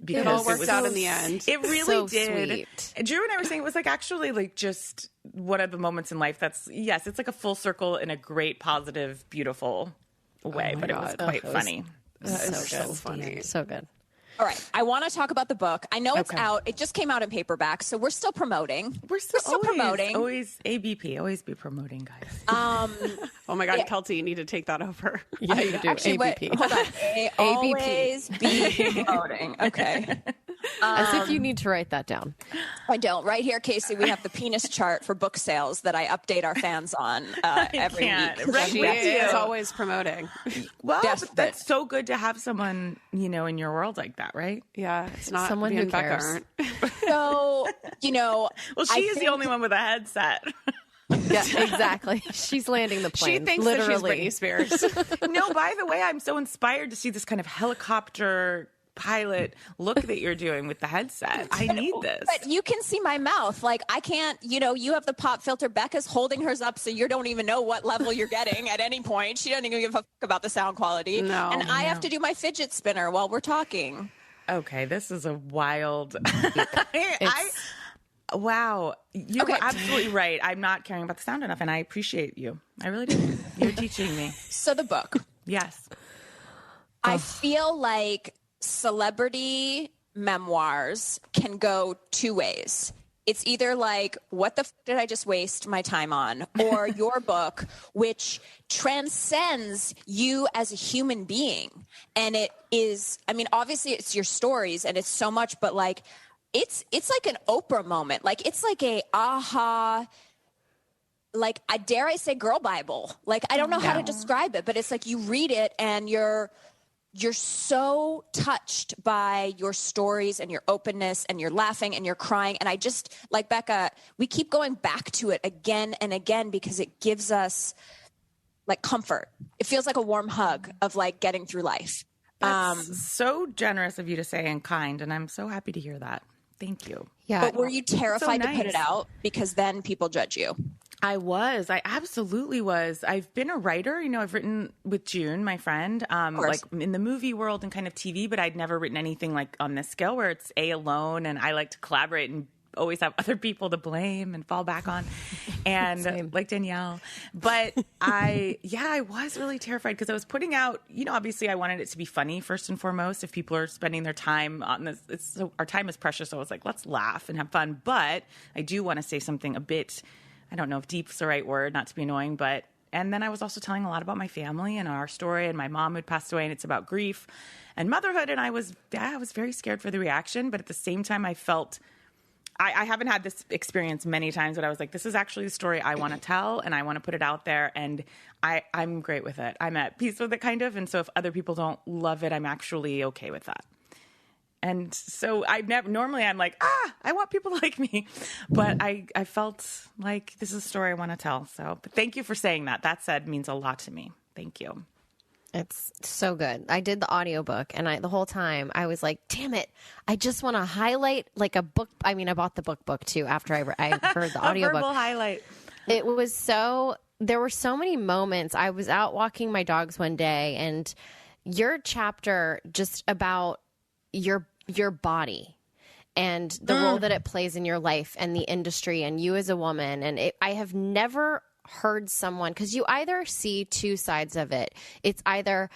Because
it all worked out in the end.
It really
so
did.
Sweet.
Drew and I were saying it was like actually like just one of the moments in life that's, yes, it's like a full circle in a great, positive, beautiful way. But
God.
it was quite funny.
So funny.
So good.
All right. I want to talk about the book. I know it's out. It just came out in paperback, so we're still promoting.
We're still
promoting.
Always ABP. Always be promoting, guys.
Oh my God, Kelty, you need to take that over.
Yeah, you do.
Actually,
ABP.
Hold on. Always be promoting. Okay.
As if you need to write that down.
I don't. Right here, Casey, we have the penis chart for book sales that I update our fans on every week.
Right,
She is always promoting.
Well,
Yes,
but that's so good to have someone, in your world like that, right?
Yeah, it's not
Someone
me
who
and Becca
cares.
aren't.
So,
Well, she is the only one with a headset.
Yeah, exactly. She's landing the plane.
She thinks
literally.
that she's Britney Spears.
No, by the way, I'm so inspired to see this kind of helicopter pilot look that you're doing with the headset. I need this.
But you can see my mouth. Like, I can't, you have the pop filter. Becca's holding hers up so you don't even know what level you're getting at any point. She doesn't even give a fuck about the sound quality.
No.
And I have to do my fidget spinner while we're talking.
Okay, this is a wild... Wow. You're absolutely right. I'm not caring about the sound enough, and I appreciate you. I really do. You're teaching me.
So the book.
Yes.
I feel like celebrity memoirs can go two ways. It's either like, what the f did I just waste my time on? Or your book, which transcends you as a human being. And it is, obviously it's your stories and it's so much, but like, it's like an Oprah moment. Like, it's like a aha, like, I dare I say girl Bible. Like, I don't know how to describe it, but it's like you read it and you're so touched by your stories and your openness and you're laughing and you're crying. And I just, like Becca, we keep going back to it again and again because it gives us like comfort. It feels like a warm hug of like getting through life.
That's so generous of you to say and kind. And I'm so happy to hear that. Thank you.
Yeah.
But were you terrified
so
to put it
nice.
out because then people judge you?
I was. I absolutely was. I've been a writer. I've written with June, my friend, like in the movie world and kind of TV, but I'd never written anything like on this scale where it's alone and I like to collaborate and always have other people to blame and fall back on. And like Danielle. But I was really terrified because I was putting out, obviously I wanted it to be funny first and foremost. If people are spending their time on this, our time is precious. So I was like, let's laugh and have fun. But I do want to say something a bit, I don't know if deep's the right word, not to be annoying, but, and then I was also telling a lot about my family and our story and my mom who'd passed away, and it's about grief and motherhood. And I was very scared for the reaction, but at the same time I felt, I haven't had this experience many times, but I was like, this is actually the story I want to tell and I want to put it out there. And I'm great with it. I'm at peace with it kind of. And so if other people don't love it, I'm actually okay with that. And so normally I'm like, I want people to like me. But I felt like this is a story I want to tell. So but thank you for saying that. That said means a lot to me. Thank you.
It's so good. I did the audiobook and the whole time I was like, damn it. I just want to highlight like a book. I bought the book too after I heard the audiobook.
Verbal highlight.
It was there were so many moments. I was out walking my dogs one day and your chapter just about your body and the role that it plays in your life and the industry and you as a woman. And I have never heard someone, because you either see two sides of it. It's either,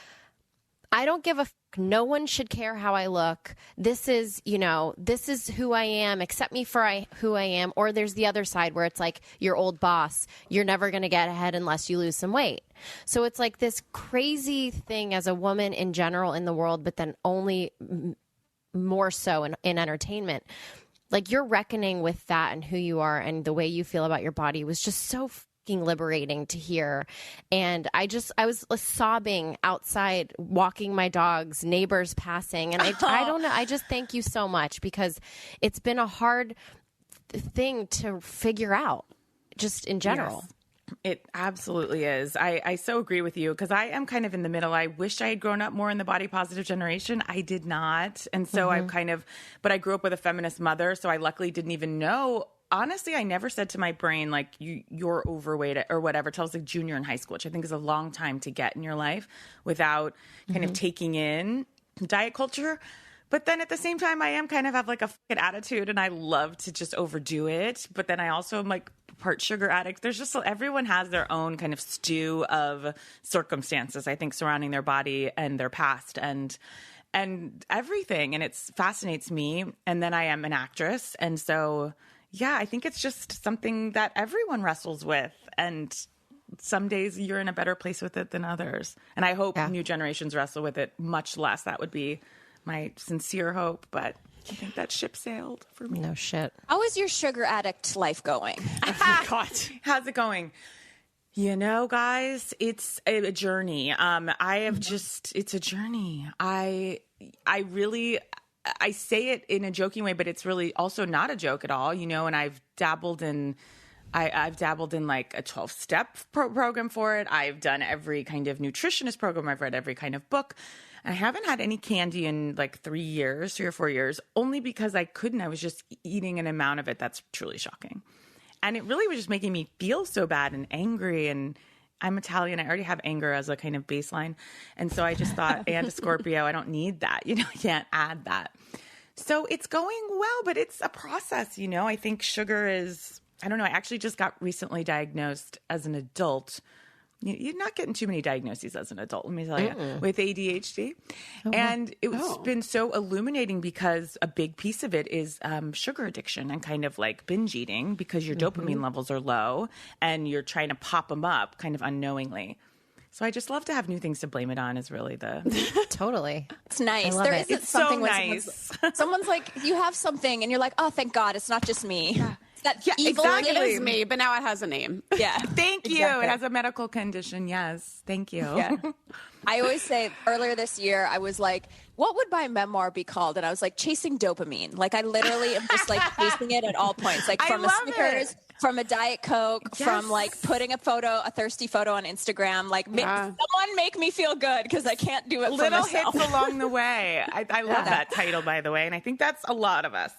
I don't give a fuck, no one should care how I look. This is who I am. Accept me for who I am. Or there's the other side where it's like your old boss. You're never going to get ahead unless you lose some weight. So it's like this crazy thing as a woman in general in the world, but then only more so in entertainment. Like, you're reckoning with that and who you are and the way you feel about your body was just so liberating to hear. And I was sobbing outside, walking my dogs, neighbors passing. And I don't know. I just thank you so much, because it's been a hard thing to figure out just in general.
Yes. It absolutely is. I so agree with you, because I am kind of in the middle. I wish I had grown up more in the body positive generation. I did not. And so but I grew up with a feminist mother. So I luckily didn't even know. Honestly, I never said to my brain, like, you're overweight or whatever, till I was like junior in high school, which I think is a long time to get in your life without kind of taking in diet culture. But then at the same time, I am kind of have like a fucking attitude, and I love to just overdo it. But then I also am like part sugar addict. There's just, everyone has their own kind of stew of circumstances, I think, surrounding their body and their past and everything. And it fascinates me. And then I am an actress. And so, yeah, I think it's just something that everyone wrestles with. And some days you're in a better place with it than others. And I hope new generations wrestle with it much less. That would be my sincere hope. But I think that ship sailed for me.
No shit.
How is your sugar addict life going?
Oh, God. How's it going? You know, guys, it's a journey. It's a journey. I say it in a joking way, but it's really also not a joke at all, you know, and I've dabbled in like a 12-step program for it. I've done every kind of nutritionist program. I've read every kind of book. I haven't had any candy in like 3 or 4 years, only because I couldn't. I was just eating an amount of it that's truly shocking. And it really was just making me feel so bad and angry. And I'm Italian. I already have anger as a kind of baseline. And so I just thought, and a Scorpio, I don't need that. You know, I can't add that. So it's going well, but it's a process, you know. I think sugar is, I don't know. I actually just got recently diagnosed as an adult. You're not getting too many diagnoses as an adult, let me tell you, with ADHD. And it's been so illuminating, because a big piece of it is sugar addiction and kind of like binge eating, because your dopamine levels are low and you're trying to pop them up kind of unknowingly. So I just love to have new things to blame it on, is really the...
Totally.
It's nice.
There
isn't
It's
something
so
when
nice.
someone's like, you have something, and you're like, oh, thank God, it's not just me.
Yeah.
That
Yeah,
evil
exactly.
It is me, but now it has a name.
Yeah.
Thank you.
Exactly.
It has a medical condition. Yes. Thank you.
Yeah. I always say, earlier this year, I was like, what would my memoir be called? And I was like, chasing dopamine. Like, I literally am just like chasing it at all points. Like, from a Snickers, from a Diet Coke, from like putting a thirsty photo on Instagram. Like, someone make me feel good, because I can't do it for
Little
myself.
hits along the way. I love that title, by the way. And I think that's a lot of us.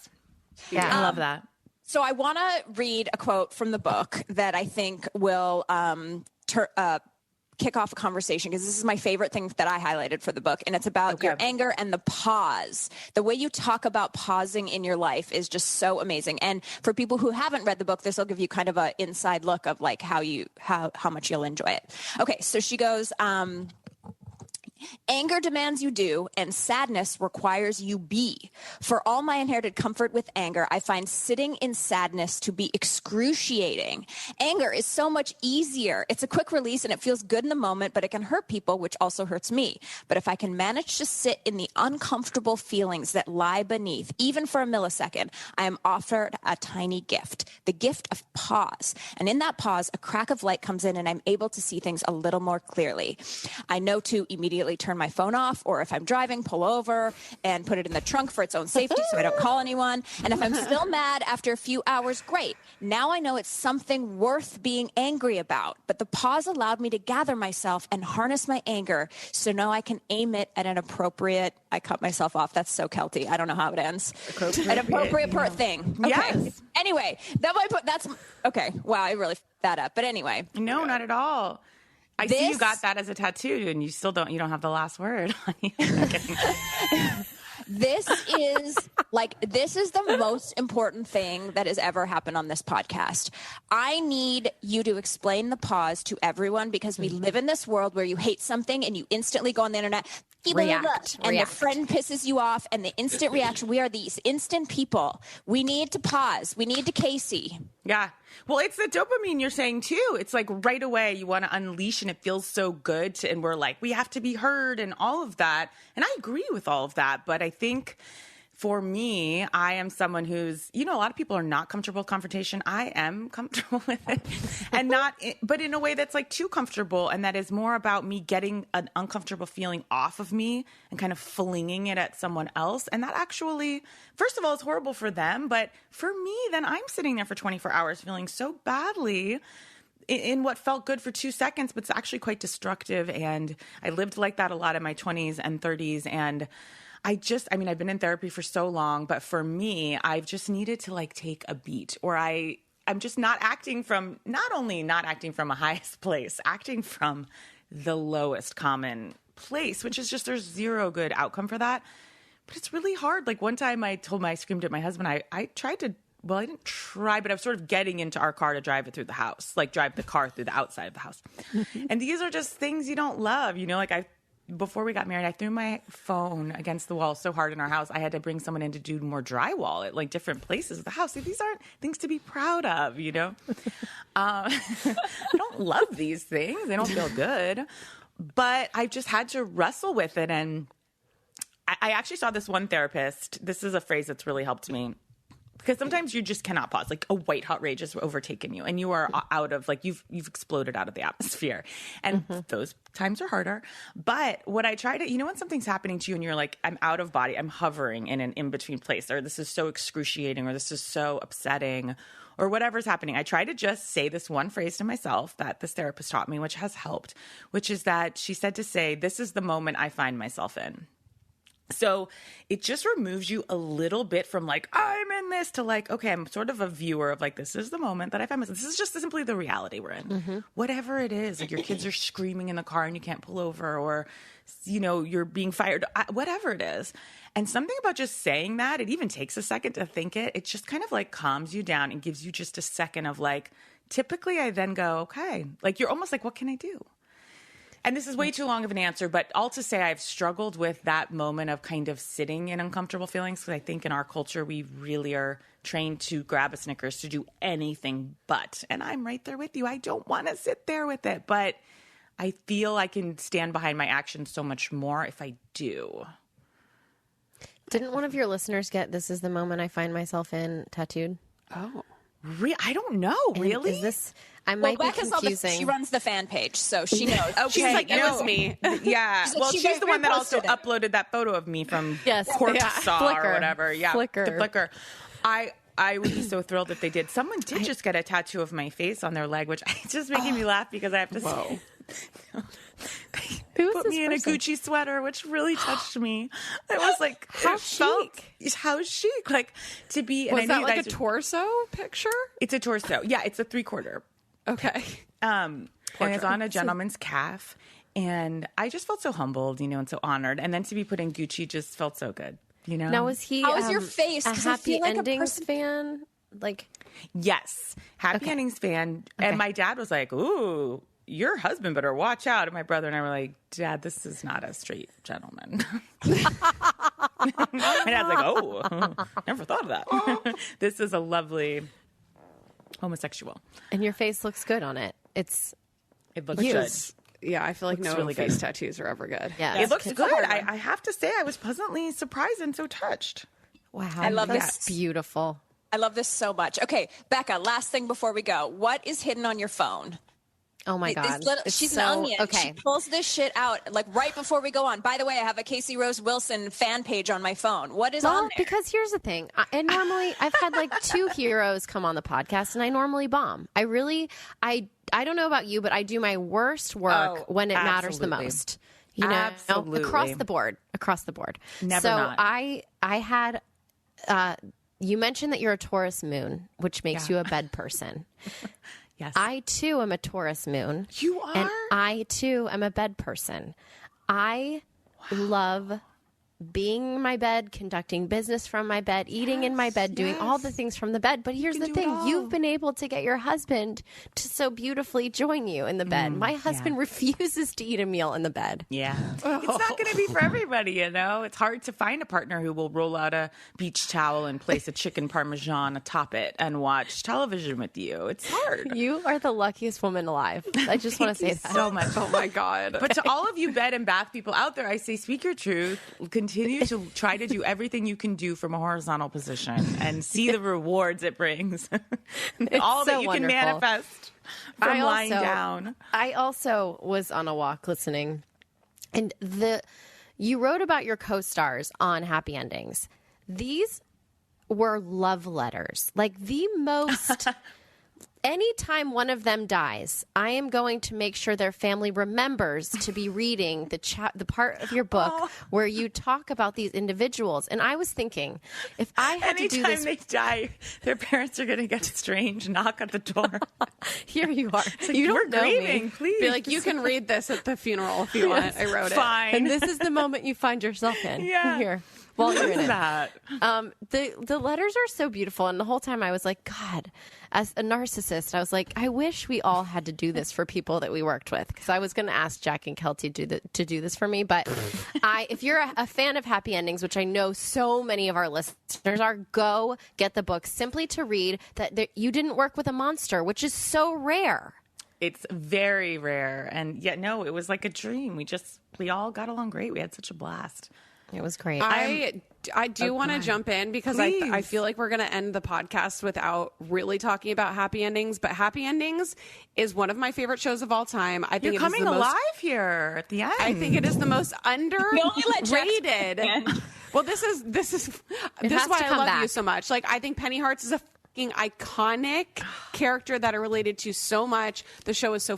Yeah.
I love that.
So I want to read a quote from the book that I think will kick off a conversation, because this is my favorite thing that I highlighted for the book, and it's about your anger and the pause. The way you talk about pausing in your life is just so amazing. And for people who haven't read the book, this will give you kind of an inside look of like how much you'll enjoy it. Okay, so she goes, anger demands you do, and sadness requires you be. For all my inherited comfort with anger, I find sitting in sadness to be excruciating. Anger is so much easier. It's a quick release and it feels good in the moment, but it can hurt people, which also hurts me. But if I can manage to sit in the uncomfortable feelings that lie beneath, even for a millisecond, I am offered a tiny gift, the gift of pause. And in that pause, a crack of light comes in and I'm able to see things a little more clearly. I know to immediately turn my phone off, or if I'm driving, pull over and put it in the trunk for its own safety so I don't call anyone. And if I'm still mad after a few hours, great. Now I know it's something worth being angry about. But the pause allowed me to gather myself and harness my anger, so now I can aim it at an appropriate... I cut myself off. That's so Kelty. I don't know how it ends. An appropriate thing. Okay.
Yes.
Anyway, that's... Okay. Wow, I really f***ed that up. But anyway.
No, not at all. I see you got that as a tattoo, and you don't have the last word.
This is the most important thing that has ever happened on this podcast. I need you to explain the pause to everyone, because we live in this world where you hate something and you instantly go on the internet,
react.
The friend pisses you off, and the instant reaction. We are these instant people. We need to pause. We need to Casey.
Yeah. Well, it's the dopamine you're saying too. It's like right away you want to unleash, and it feels so good. And we're like, we have to be heard and all of that. And I agree with all of that. But I think for me, I am someone who's, a lot of people are not comfortable with confrontation. I am comfortable with it, and but in a way that's like too comfortable. And that is more about me getting an uncomfortable feeling off of me and kind of flinging it at someone else. And that actually, first of all, is horrible for them. But for me, then I'm sitting there for 24 hours feeling so badly in what felt good for 2 seconds, but it's actually quite destructive. And I lived like that a lot in my 20s and 30s. And I've been in therapy for so long, but for me, I've just needed to like take a beat, or I'm just not only not acting from a highest place, acting from the lowest common place, which is just, there's zero good outcome for that. But it's really hard. Like one time I screamed at my husband. I tried to, well, I didn't try, but I was sort of getting into our car to drive it through the house, like drive the car through the outside of the house. And these are just things you don't love, before we got married, I threw my phone against the wall so hard in our house, I had to bring someone in to do more drywall at like different places of the house. These aren't things to be proud of, I don't love these things. They don't feel good. But I've just had to wrestle with it. And I actually saw this one therapist. This is a phrase that's really helped me. Because sometimes you just cannot pause. Like a white hot rage has overtaken you and you are out of, like, you've exploded out of the atmosphere. And those times are harder. But what I try to, when something's happening to you and you're like, I'm out of body, I'm hovering in an in-between place, or this is so excruciating, or this is so upsetting, or whatever's happening, I try to just say this one phrase to myself that this therapist taught me, which has helped, which is that she said to say, this is the moment I find myself in. So it just removes you a little bit from like, I'm in this, to like, okay, I'm sort of a viewer of like, this is the moment that I find myself. This is just simply the reality we're in. Whatever it is, like your kids are screaming in the car and you can't pull over, or, you're being fired, whatever it is. And something about just saying that, it even takes a second to think it. It just kind of like calms you down and gives you just a second of like, typically I then go, okay, like you're almost like, what can I do? And this is way too long of an answer, but all to say I've struggled with that moment of kind of sitting in uncomfortable feelings, because I think in our culture we really are trained to grab a Snickers, to do anything but. And I'm right there with you. I don't want to sit there with it, but I feel I can stand behind my actions so much more if I do.
Didn't one of your listeners get "This is the moment I find myself in" tattooed?
Oh. I don't know. Really?
Is this? I might be confusing.
She runs the fan page, so she knows.
Okay, she's like, it was me. Yeah. Well, she's the one that also uploaded that photo of me from Saw or whatever. Yeah.
Flickr.
The Flickr. I would be so thrilled if they did. Someone did just get a tattoo of my face on their leg, which is just making me laugh because I have to say. They put me in a Gucci sweater, which really touched me. It was like, how chic, like to be.
Was that like a torso picture?
It's a torso. Yeah, it's a 3/4.
Okay.
And it's on a gentleman's calf, and I just felt so humbled, and so honored. And then to be put in Gucci just felt so good,
Now, was he?
How was your face?
A Happy Endings fan? Like,
yes, Happy Endings fan. Okay. And my dad was like, "Ooh, your husband better watch out." And my brother and I were like, "Dad, this is not a straight gentleman." My dad's like, "Oh, never thought of that." This is a lovely homosexual.
And your face looks good on it. It
looks good.
Yeah, I feel like no really face tattoos are ever good.
Yeah,
it looks good. I have to say, I was pleasantly surprised and so touched.
Wow,
I love
this. Beautiful.
I love this so much. Okay, Becca, last thing before we go. What is hidden on your phone?
Oh my God.
She's an onion. Okay. She pulls this shit out like right before we go on. By the way, I have a Casey Rose Wilson fan page on my phone. What is on there?
Because here's the thing. And normally I've had like 2 heroes come on the podcast and I normally bomb. I don't know about you, but I do my worst work when it matters the most.
Absolutely.
Across the board.
Never not.
I had, you mentioned that you're a Taurus Moon, which makes you a bed person.
Yes.
I, too, am a Taurus Moon.
You are?
And I, too, am a bed person. I love being in my bed, conducting business from my bed, eating in my bed, doing all the things from the bed. But here's the thing. You've been able to get your husband to so beautifully join you in the bed. My husband refuses to eat a meal in the bed.
Yeah. It's not going to be for everybody, It's hard to find a partner who will roll out a beach towel and place a chicken parmesan atop it and watch television with you. It's hard.
You are the luckiest woman alive. I just want to say that.
So much.
Oh, my God.
But to all of you bed and bath people out there, I say, speak your truth. Continue continue to try to do everything you can do from a horizontal position and see the rewards it brings. All that you can manifest from lying down.
I also was on a walk listening, and you wrote about your co-stars on Happy Endings. These were love letters, like the most. Anytime one of them dies, I am going to make sure their family remembers to be reading the part of your book where you talk about these individuals. And I was thinking, if I had to do this...
Anytime they die, their parents are going to get a strange knock at the door.
Here you are.
Like,
you
we're
don't know
grieving,
me.
please.
Be like, you can read this at the funeral if you want. I wrote it.
Fine.
And this is the moment you find yourself in.
Yeah.
Here. While you're in it.
That?
The letters are so beautiful, and the whole time I was like, God, as a narcissist, I was like, I wish we all had to do this for people that we worked with, because I was going to ask Jack and Kelty to do this for me. But if you're a fan of Happy Endings, which I know so many of our listeners are, go get the book simply to read that you didn't work with a monster, which is so rare.
It's very rare, and yet no, it was like a dream. We all got along great. We had such a blast.
It was great.
I do want to jump in because I feel like we're going to end the podcast without really talking about Happy Endings. But Happy Endings is one of my favorite shows of all time. I think
You're coming alive here at the end.
I think it is the most underrated. Well, this is why I love you so much. Like, I think Penny Hartz is a fucking iconic character that I related to so much. The show is so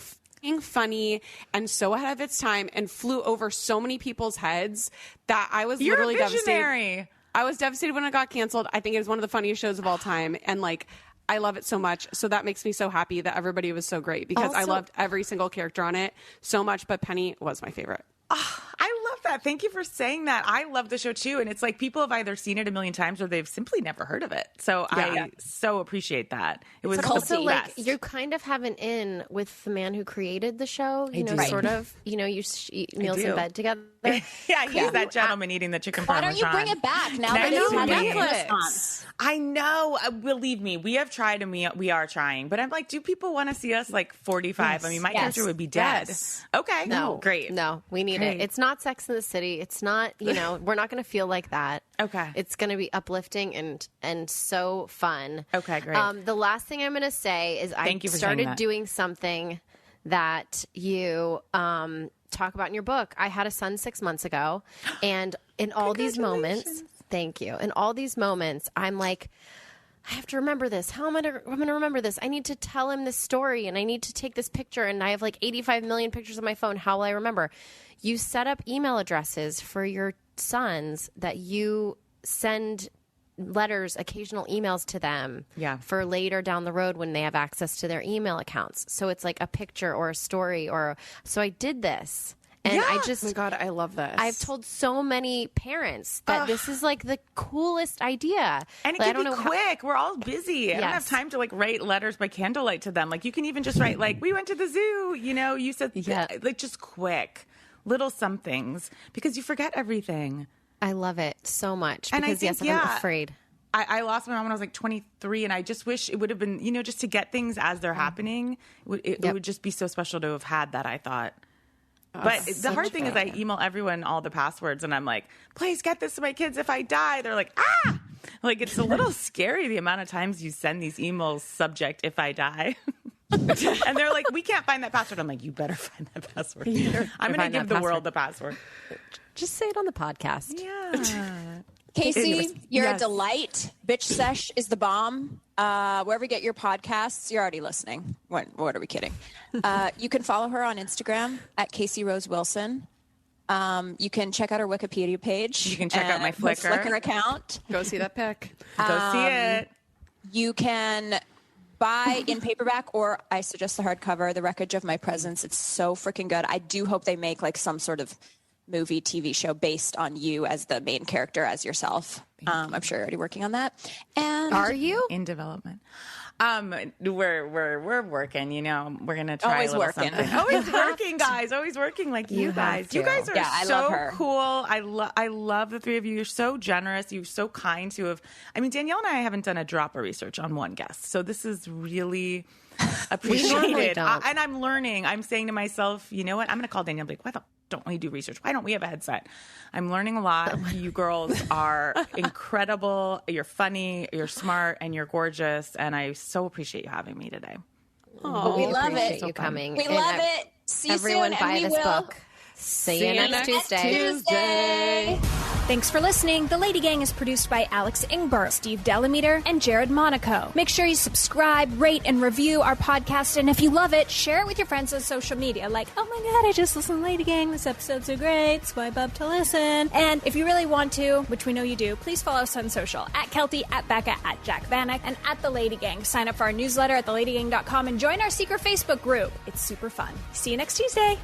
funny and so ahead of its time and flew over so many people's heads that I was literally devastated. I was devastated when it got canceled. I think it is one of the funniest shows of all time. And like, I love it so much. So that makes me so happy that everybody was so great because I loved every single character on it so much. But Penny was my favorite.
I love that. Thank you for saying that. I love the show too. And it's like people have either seen it a million times or they've simply never heard of it. So I so appreciate that. It was
also like
best.
you kind of have an in with the man who created the show. You know, sort of. You know, you eat meals in bed together.
Yeah, he's that gentleman eating the chicken
Why
parmesan.
don't you bring it back now that
Next
you have
week.
Netflix?
I know. Believe me, we have tried and we are trying. But I'm like, do people want to see us like 45?
Yes.
I mean, my character would be dead.
Yes.
Okay.
No,
great.
No, we need it. It's not Sex in the City. It's not, we're not going to feel like that.
Okay.
It's going to be uplifting and so fun.
Okay, great.
The last thing I'm going to say is I started doing something that you talk about in your book. I had a son 6 months ago, and in all these moments, thank you. In all these moments, I'm like, I have to remember this. How am I going to remember this? I need to tell him this story, and I need to take this picture, and I have like 85 million pictures on my phone. How will I remember? You set up email addresses for your sons that you send letters, occasional emails to them for later down the road when they have access to their email accounts. So it's like a picture or a story so I did this. And I just,
oh my God, I love this.
I've told so many parents that this is like the coolest idea.
And it can be quick. We're all busy. I don't have time to like write letters by candlelight to them. Like you can even just write like, we went to the zoo, you said like just quick little somethings because you forget everything.
I love it so much
and
because I'm afraid.
I lost my mom when I was like 23, and I just wish it would have been, just to get things as they're happening. It would just be so special to have had that, I thought. But the hard thing is I email everyone all the passwords, and I'm like, please get this to my kids if I die. They're like, ah! Like, it's a little scary the amount of times you send these emails subject if I die. And they're like, we can't find that password. I'm like, you better find that password. I'm going to give the world the password.
Just say it on the podcast.
Yeah.
Casey, you're a delight. Bitch Sesh is the bomb. Wherever you get your podcasts, you're already listening. What are we kidding? You can follow her on Instagram at Casey Rose Wilson. You can check out her Wikipedia page.
You can check out my Flickr
account.
Go see that pic.
Go see it.
You can buy in paperback, or I suggest the hardcover, The Wreckage of My Presence. It's so freaking good. I do hope they make like some sort of movie, TV show based on you as the main character, as yourself. I'm sure you're already working on that. And
are you
in development? We're working. We're gonna try
always
a little
working.
Something. Always working, guys. Always working like you guys. You guys are so cool. I love the three of you. You're so generous. You're so kind to have. I mean, Danielle and I haven't done a drop of research on one guest, so this is really appreciated. And I'm learning. I'm saying to myself, you know what? I'm going to call Danielle and be like, why the don't we do research? Why don't we have a headset? I'm learning a lot. You girls are incredible. You're funny, you're smart, and you're gorgeous. And I so appreciate you having me today.
Oh, we love it.
You coming.
We love it. See you
everyone
soon.
Buy
and
this book. See you next Tuesday.
Thanks for listening. The Lady Gang is produced by Alex Ingber, Steve Delameter, and Jared Monaco. Make sure you subscribe, rate, and review our podcast. And if you love it, share it with your friends on social media. Like, oh my God, I just listened to Lady Gang. This episode's so great. Swipe up to listen. And if you really want to, which we know you do, please follow us on social. At Kelty, at Becca, at Jack Vanek, and at The Lady Gang. Sign up for our newsletter at theladygang.com and join our secret Facebook group. It's super fun. See you next Tuesday.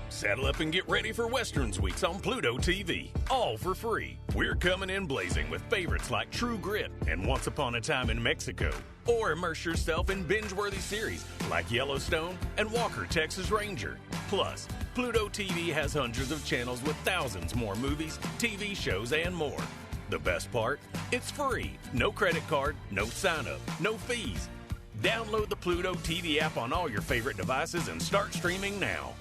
Saddle up and get ready for Westerns Weeks on Pluto TV, all for free. We're coming in blazing with favorites like True Grit and Once Upon a Time in Mexico. Or immerse yourself in binge-worthy series like Yellowstone and Walker, Texas Ranger. Plus, Pluto TV has hundreds of channels with thousands more movies, TV shows, and more. The best part? It's free. No credit card, no sign-up, no fees. Download the Pluto TV app on all your favorite devices and start streaming now.